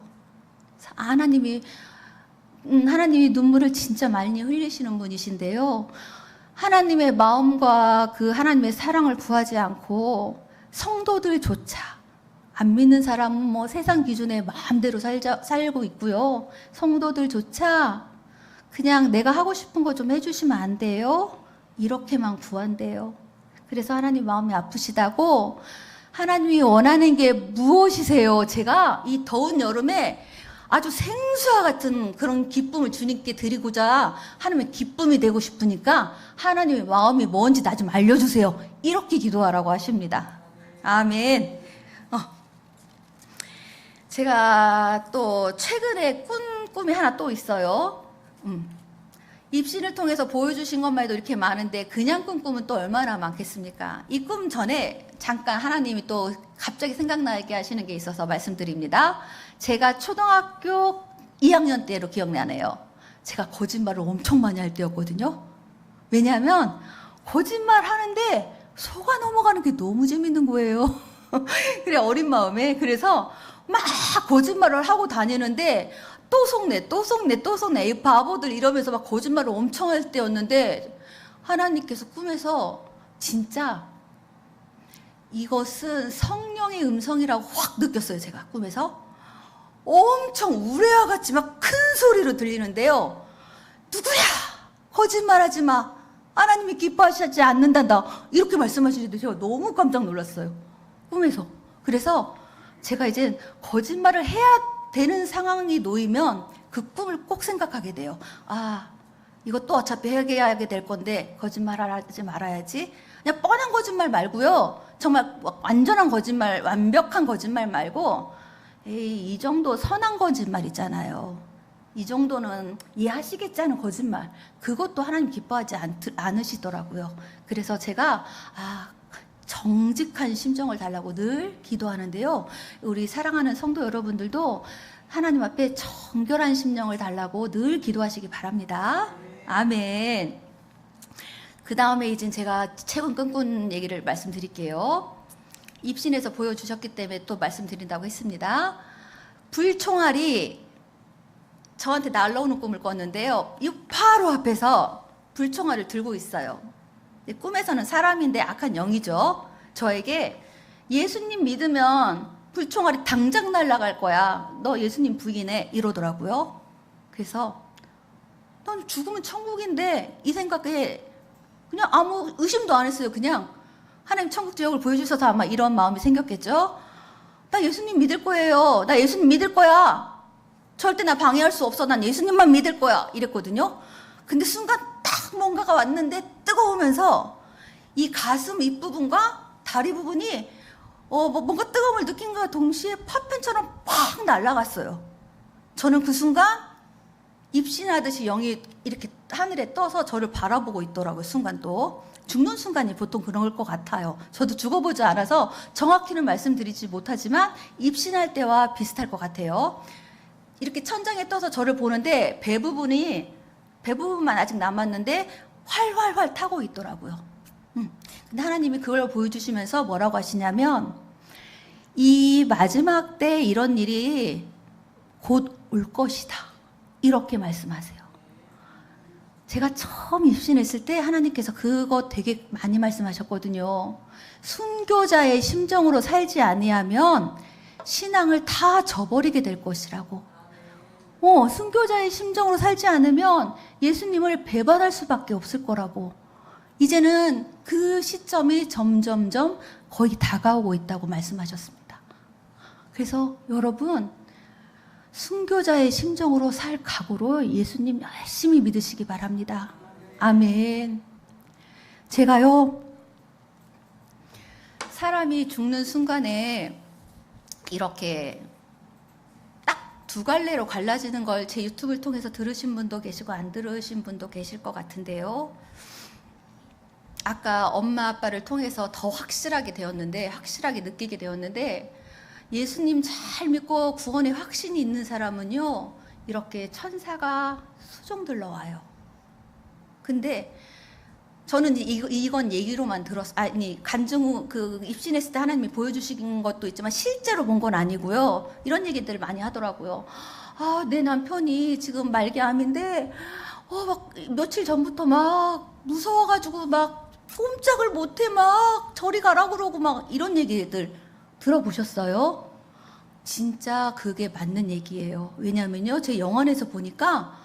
하나님이 눈물을 진짜 많이 흘리시는 분이신데요. 하나님의 마음과 그 하나님의 사랑을 구하지 않고 성도들조차 안 믿는 사람은 뭐 세상 기준에 마음대로 살고 있고요. 성도들조차 그냥 내가 하고 싶은 거 좀 해주시면 안 돼요? 이렇게만 구한대요. 그래서 하나님 마음이 아프시다고 하나님이 원하는 게 무엇이세요? 제가 이 더운 여름에 아주 생수와 같은 그런 기쁨을 주님께 드리고자 하나님의 기쁨이 되고 싶으니까 하나님의 마음이 뭔지 나 좀 알려주세요. 이렇게 기도하라고 하십니다. 아멘. 제가 또 최근에 꾼 꿈이 하나 또 있어요. 입신을 통해서 보여주신 것만 해도 이렇게 많은데 그냥 꾼 꿈은 또 얼마나 많겠습니까? 이 꿈 전에 잠깐 하나님이 또 갑자기 생각나게 하시는 게 있어서 말씀드립니다. 제가 초등학교 2학년 때로 기억나네요. 제가 거짓말을 엄청 많이 할 때였거든요. 왜냐하면 거짓말 하는데 속아 넘어가는 게 너무 재밌는 거예요. 그래, 어린 마음에. 그래서 막 거짓말을 하고 다니는데 또 속내 이 바보들 이러면서 막 거짓말을 엄청 할 때였는데 하나님께서 꿈에서 진짜 이것은 성령의 음성이라고 확 느꼈어요. 제가 꿈에서 엄청 우레와 같이 막 큰 소리로 들리는데요. 누구야? 거짓말하지 마. 하나님이 기뻐하시지 않는단다. 이렇게 말씀하시는데 제가 너무 깜짝 놀랐어요. 꿈에서. 그래서 제가 이제 거짓말을 해야 되는 상황이 놓이면 그 꿈을 꼭 생각하게 돼요. 이것도 어차피 해야게 될 건데 거짓말 하지 말아야지. 그냥 뻔한 거짓말 말고요. 정말 완전한 거짓말, 완벽한 거짓말 말고 이 정도 선한 거짓말 있잖아요. 이 정도는 이해하시겠지 하는 거짓말. 그것도 하나님 기뻐하지 않으시더라고요. 그래서 제가 정직한 심정을 달라고 늘 기도하는데요. 우리 사랑하는 성도 여러분들도 하나님 앞에 정결한 심령을 달라고 늘 기도하시기 바랍니다. 아멘. 그 다음에 이제 제가 최근 꿈꾼 얘기를 말씀드릴게요. 입신에서 보여주셨기 때문에 또 말씀드린다고 했습니다. 불총알이 저한테 날라오는 꿈을 꿨는데요. 이 바로 앞에서 불총알을 들고 있어요. 꿈에서는 사람인데 악한 영이죠. 저에게 예수님 믿으면 불총알이 당장 날아갈 거야. 너 예수님 부인해. 이러더라고요. 그래서 넌 죽으면 천국인데 이 생각에 그냥 아무 의심도 안 했어요. 그냥 하나님 천국 지역을 보여주셔서 아마 이런 마음이 생겼겠죠. 나 예수님 믿을 거예요. 나 예수님 믿을 거야. 절대 나 방해할 수 없어. 난 예수님만 믿을 거야. 이랬거든요. 근데 순간 딱 뭔가가 왔는데 뜨거우면서 이 가슴 윗부분과 다리 부분이 뭔가 뜨거움을 느낀과 동시에 파편처럼 팍 날아갔어요. 저는 그 순간 입신하듯이 영이 이렇게 하늘에 떠서 저를 바라보고 있더라고요. 순간 또 죽는 순간이 보통 그런 것 같아요. 저도 죽어보지 않아서 정확히는 말씀드리지 못하지만 입신할 때와 비슷할 것 같아요. 이렇게 천장에 떠서 저를 보는데 배 부분만 아직 남았는데 활활활 타고 있더라고요. 근데 하나님이 그걸 보여주시면서 뭐라고 하시냐면 이 마지막 때 이런 일이 곧 올 것이다. 이렇게 말씀하세요. 제가 처음 입신했을 때 하나님께서 그거 되게 많이 말씀하셨거든요. 순교자의 심정으로 살지 아니하면 신앙을 다 저버리게 될 것이라고. 순교자의 심정으로 살지 않으면 예수님을 배반할 수밖에 없을 거라고. 이제는 그 시점이 점점점 거의 다가오고 있다고 말씀하셨습니다. 그래서 여러분 순교자의 심정으로 살 각오로 예수님 열심히 믿으시기 바랍니다. 아멘. 제가요 사람이 죽는 순간에 이렇게 딱 두 갈래로 갈라지는 걸 제 유튜브를 통해서 들으신 분도 계시고 안 들으신 분도 계실 것 같은데요. 아까 엄마 아빠를 통해서 더 확실하게 느끼게 되었는데 예수님 잘 믿고 구원의 확신이 있는 사람은요 이렇게 천사가 수종들러 와요. 근데 저는 이건 얘기로만 간증 입신했을 때 하나님이 보여주신 것도 있지만 실제로 본 건 아니고요. 이런 얘기들 많이 하더라고요. 내 남편이 지금 말기암인데 막 며칠 전부터 막 무서워가지고 막 꼼짝을 못해 막 저리 가라 그러고 막 이런 얘기들 들어보셨어요? 진짜 그게 맞는 얘기예요. 왜냐면요 제 영안에서 보니까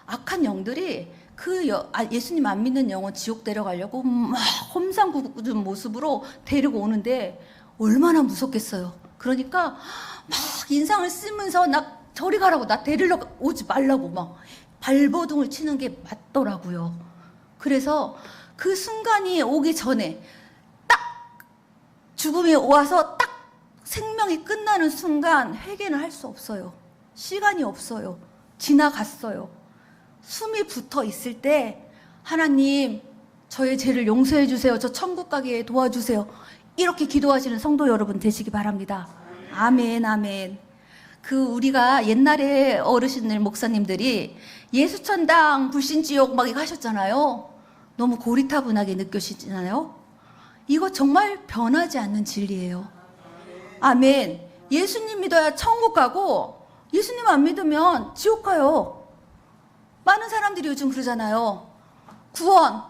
악한 영들이 예수님 안 믿는 영혼 지옥 데려가려고 막 험상궂은 모습으로 데리고 오는데 얼마나 무섭겠어요. 그러니까 막 인상을 쓰면서 나 저리 가라고, 나 데리러 오지 말라고 막 발버둥을 치는 게 맞더라고요. 그래서 그 순간이 오기 전에 딱 죽음이 와서 딱 생명이 끝나는 순간 회개는 할 수 없어요. 시간이 없어요. 지나갔어요. 숨이 붙어 있을 때 하나님 저의 죄를 용서해 주세요. 저 천국 가게 도와주세요. 이렇게 기도하시는 성도 여러분 되시기 바랍니다. 아멘 아멘. 우리가 옛날에 어르신들 목사님들이 예수천당 불신지옥 막 이거 하셨잖아요. 너무 고리타분하게 느껴지잖아요. 이거 정말 변하지 않는 진리예요. 아멘. 예수님 믿어야 천국 가고 예수님 안 믿으면 지옥 가요. 많은 사람들이 요즘 그러잖아요. 구원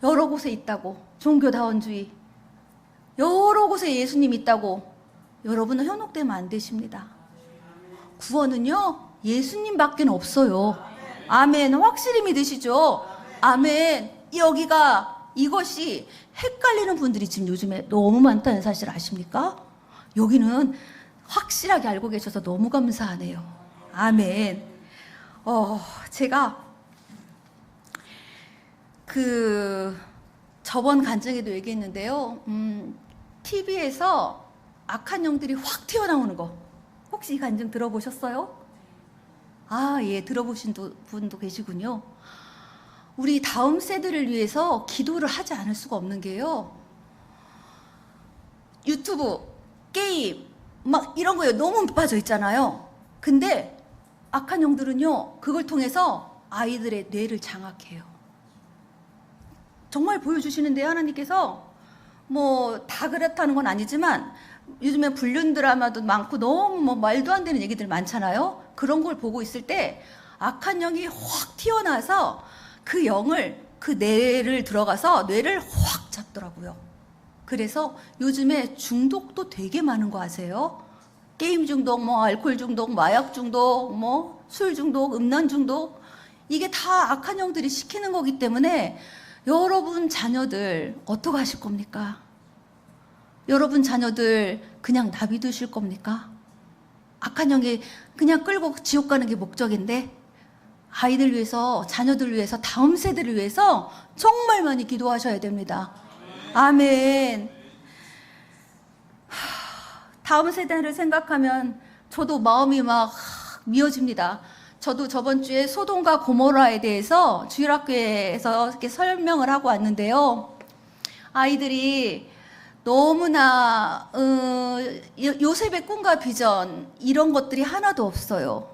여러 곳에 있다고, 종교다원주의 여러 곳에 예수님 있다고. 여러분은 현혹되면 안 되십니다. 구원은요 예수님밖에 없어요. 아멘. 확실히 믿으시죠? 아멘. 이것이 헷갈리는 분들이 지금 요즘에 너무 많다는 사실 아십니까? 여기는 확실하게 알고 계셔서 너무 감사하네요. 아멘. 제가 저번 간증에도 얘기했는데요. TV에서 악한 영들이 확 튀어나오는 거 혹시 이 간증 들어보셨어요? 예, 들어보신 분도 계시군요. 우리 다음 세대를 위해서 기도를 하지 않을 수가 없는 게요. 유튜브, 게임 막 이런 거에 너무 빠져 있잖아요. 근데 악한 영들은요 그걸 통해서 아이들의 뇌를 장악해요. 정말 보여주시는데요, 하나님께서. 뭐 다 그렇다는 건 아니지만 요즘에 불륜 드라마도 많고 너무 뭐 말도 안 되는 얘기들 많잖아요. 그런 걸 보고 있을 때 악한 영이 확 튀어나와서 그 영을, 그 뇌를 들어가서 뇌를 확 잡더라고요. 그래서 요즘에 중독도 되게 많은 거 아세요? 게임 중독, 뭐 알코올 중독, 마약 중독, 뭐 술 중독, 음란 중독, 이게 다 악한 영들이 시키는 거기 때문에 여러분 자녀들 어떻게 하실 겁니까? 여러분 자녀들 그냥 놔두실 겁니까? 악한 영이 그냥 끌고 지옥 가는 게 목적인데, 아이들 위해서, 자녀들 위해서, 다음 세대를 위해서 정말 많이 기도하셔야 됩니다. 아멘. 다음 세대를 생각하면 저도 마음이 막 미어집니다. 저도 저번 주에 소돔과 고모라에 대해서 주일학교에서 이렇게 설명을 하고 왔는데요. 아이들이 너무나 요셉의 꿈과 비전 이런 것들이 하나도 없어요.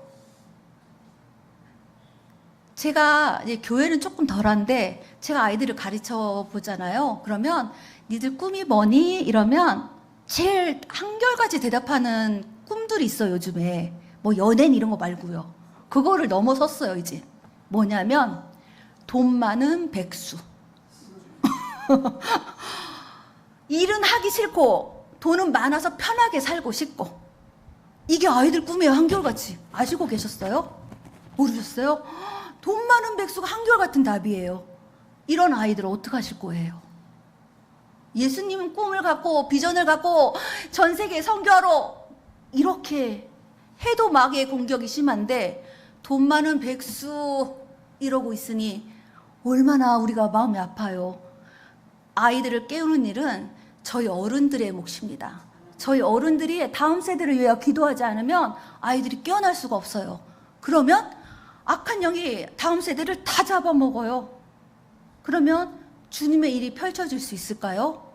제가 이제 교회는 조금 덜한데 제가 아이들을 가르쳐 보잖아요. 그러면 니들 꿈이 뭐니? 이러면 제일 한결같이 대답하는 꿈들이 있어요, 요즘에. 뭐 연예인 이런 거 말고요. 그거를 넘어섰어요, 이제. 뭐냐면 돈 많은 백수. 일은 하기 싫고 돈은 많아서 편하게 살고 싶고, 이게 아이들 꿈이에요, 한결같이. 아시고 계셨어요? 모르셨어요? 돈 많은 백수가 한결같은 답이에요. 이런 아이들 어떻게 하실 거예요? 예수님은 꿈을 갖고 비전을 갖고 전 세계 선교하러 이렇게 해도 마귀의 공격이 심한데 돈 많은 백수 이러고 있으니 얼마나 우리가 마음이 아파요. 아이들을 깨우는 일은 저희 어른들의 몫입니다. 저희 어른들이 다음 세대를 위해 기도하지 않으면 아이들이 깨어날 수가 없어요. 그러면 악한 영이 다음 세대를 다 잡아먹어요. 그러면 주님의 일이 펼쳐질 수 있을까요?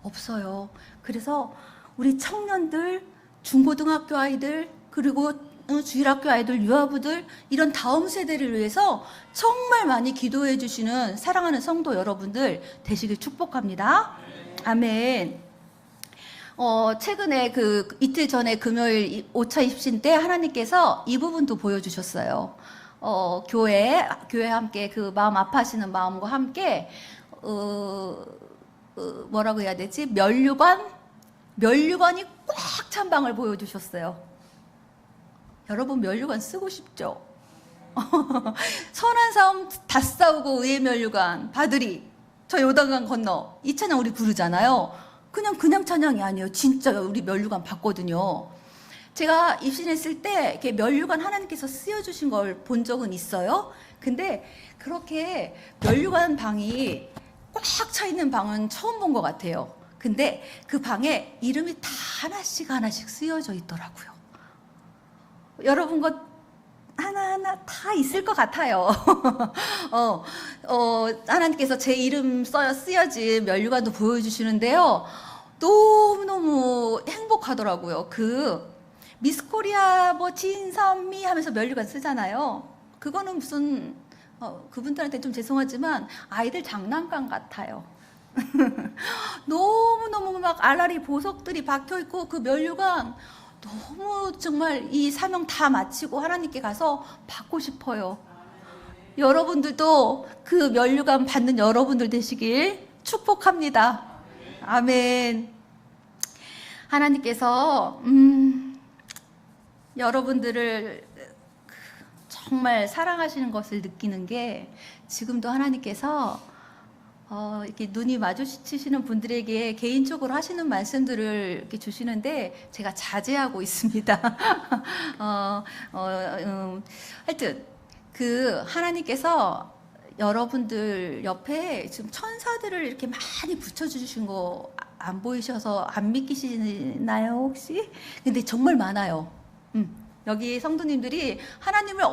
없어요. 그래서 우리 청년들, 중고등학교 아이들, 그리고 주일학교 아이들, 유아부들, 이런 다음 세대를 위해서 정말 많이 기도해 주시는 사랑하는 성도 여러분들 되시길 축복합니다. 아멘. 최근에 이틀 전에 금요일 5차 입신 때 하나님께서 이 부분도 보여주셨어요. 교회 함께 그 마음 아파하시는 마음과 함께, 뭐라고 해야 되지? 면류관이 꽉 찬 방을 보여주셨어요. 여러분 면류관 쓰고 싶죠? 선한 싸움 다 싸우고 의의 면류관 받으리. 저 요단강 건너 이 찬양 우리 부르잖아요. 그냥 찬양이 아니에요. 진짜 우리 면류관 받거든요. 제가 입신했을 때 이렇게 면류관 하나님께서 쓰여주신 걸 본 적은 있어요. 근데 그렇게 면류관 방이 꽉 차 있는 방은 처음 본 것 같아요. 근데 그 방에 이름이 다 하나씩 쓰여져 있더라고요. 여러분 것 하나하나 다 있을 것 같아요. 하나님께서 제 이름 쓰여진 면류관도 보여주시는데요. 너무너무 행복하더라고요. 미스코리아 뭐 진선미 하면서 면류관 쓰잖아요. 그거는 무슨 그분들한테 좀 죄송하지만 아이들 장난감 같아요. 너무너무 막 알알이 보석들이 박혀있고 그 면류관 너무 정말 이 사명 다 마치고 하나님께 가서 받고 싶어요. 여러분들도 그 면류관 받는 여러분들 되시길 축복합니다. 아멘. 하나님께서 여러분들을 정말 사랑하시는 것을 느끼는 게, 지금도 하나님께서 이렇게 눈이 마주치시는 분들에게 개인적으로 하시는 말씀들을 이렇게 주시는데 제가 자제하고 있습니다. 하여튼 하나님께서 여러분들 옆에 지금 천사들을 이렇게 많이 붙여주신 거 안 보이셔서 안 믿기시나요 혹시? 근데 정말 많아요. 여기 성도님들이 하나님을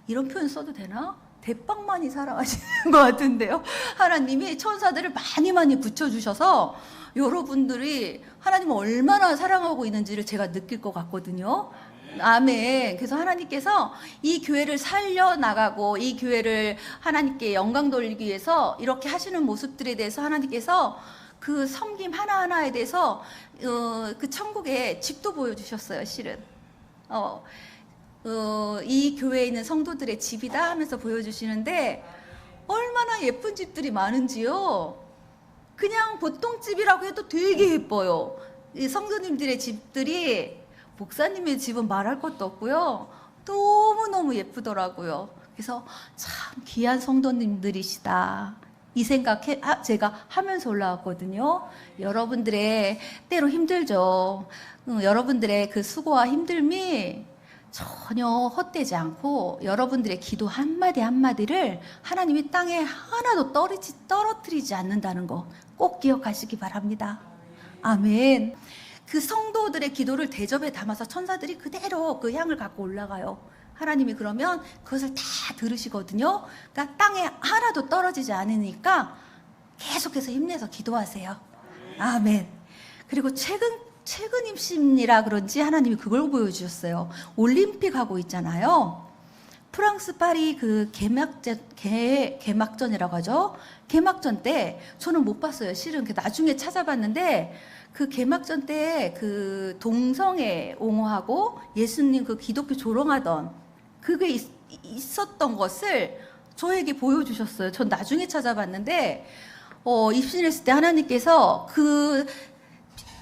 이런 표현 써도 되나? 대빵 많이 사랑하시는 것 같은데요. 하나님이 천사들을 많이 붙여주셔서 여러분들이 하나님을 얼마나 사랑하고 있는지를 제가 느낄 것 같거든요. 아멘. 그래서 하나님께서 이 교회를 살려나가고 이 교회를 하나님께 영광 돌리기 위해서 이렇게 하시는 모습들에 대해서 하나님께서 그 섬김 하나하나에 대해서 그 천국에 집도 보여주셨어요, 실은. 이 교회에 있는 성도들의 집이다 하면서 보여주시는데 얼마나 예쁜 집들이 많은지요. 그냥 보통 집이라고 해도 되게 예뻐요. 이 성도님들의 집들이, 목사님의 집은 말할 것도 없고요. 너무너무 예쁘더라고요. 그래서 참 귀한 성도님들이시다. 이 생각 제가 하면서 올라왔거든요. 여러분들의 때로 힘들죠. 여러분들의 그 수고와 힘듦이 전혀 헛되지 않고 여러분들의 기도 한마디 한마디를 하나님이 땅에 하나도 떨어뜨리지 않는다는 거 꼭 기억하시기 바랍니다. 아멘. 그 성도들의 기도를 대접에 담아서 천사들이 그대로 그 향을 갖고 올라가요. 하나님이 그러면 그것을 다 들으시거든요. 그러니까 땅에 하나도 떨어지지 않으니까 계속해서 힘내서 기도하세요. 아멘. 그리고 최근 입신이라 그런지 하나님이 그걸 보여주셨어요. 올림픽 하고 있잖아요. 프랑스 파리 그 개막전이라고 하죠. 개막전 때 저는 못 봤어요. 실은 나중에 찾아봤는데 그 개막전 때 그 동성애 옹호하고 예수님 그 기독교 조롱하던 그게 있었던 것을 저에게 보여주셨어요. 전 나중에 찾아봤는데 입신했을 때 하나님께서 그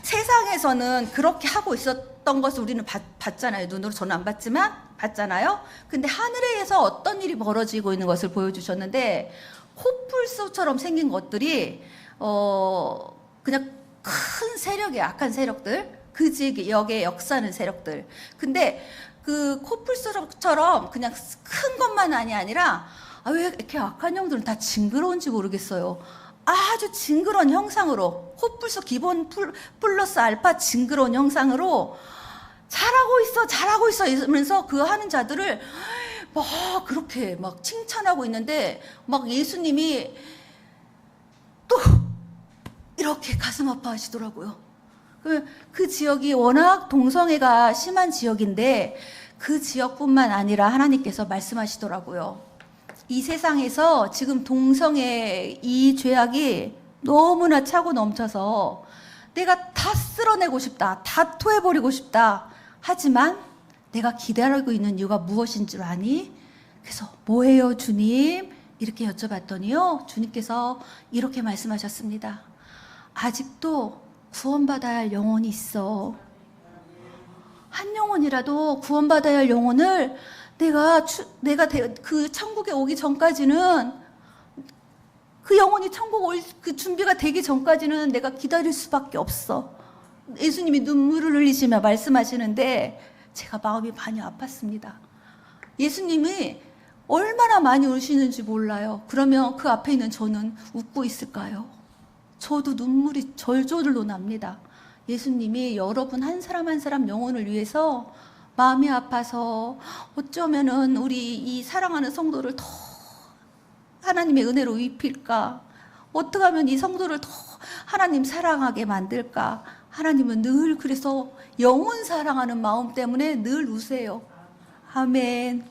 세상에서는 그렇게 하고 있었던 것을 우리는 봤잖아요. 눈으로 저는 안 봤지만 봤잖아요. 근데 하늘에서 어떤 일이 벌어지고 있는 것을 보여주셨는데 코뿔소처럼 생긴 것들이 그냥 큰 세력이 악한 세력들, 그 지역에 역사하는 세력들. 근데 그 코뿔소처럼 그냥 큰 것만이 아니라 왜 이렇게 악한 형들은 다 징그러운지 모르겠어요. 아주 징그러운 형상으로, 코뿔소 기본 플러스 알파 징그러운 형상으로 잘하고 있어 이러면서 그 하는 자들을 막 그렇게 막 칭찬하고 있는데 막 예수님이 또 이렇게 가슴 아파하시더라고요. 그 지역이 워낙 동성애가 심한 지역인데 그 지역뿐만 아니라 하나님께서 말씀하시더라고요. 이 세상에서 지금 동성애 이 죄악이 너무나 차고 넘쳐서 내가 다 쓸어내고 싶다, 다 토해버리고 싶다. 하지만 내가 기다리고 있는 이유가 무엇인 줄 아니? 그래서 뭐예요, 주님? 이렇게 여쭤봤더니요, 주님께서 이렇게 말씀하셨습니다. 아직도 구원받아야 할 영혼이 있어. 한 영혼이라도 구원받아야 할 영혼을 내가 그 천국에 오기 전까지는, 그 영혼이 천국 올 그 준비가 되기 전까지는 내가 기다릴 수밖에 없어. 예수님이 눈물을 흘리시며 말씀하시는데 제가 마음이 많이 아팠습니다. 예수님이 얼마나 많이 우시는지 몰라요. 그러면 그 앞에 있는 저는 웃고 있을까요? 저도 눈물이 절절로 납니다. 예수님이 여러분 한 사람 한 사람 영혼을 위해서 마음이 아파서 어쩌면은 우리 이 사랑하는 성도를 더 하나님의 은혜로 입힐까? 어떻게 하면 이 성도를 더 하나님 사랑하게 만들까? 하나님은 늘 그래서 영혼 사랑하는 마음 때문에 늘 우세요. 아멘.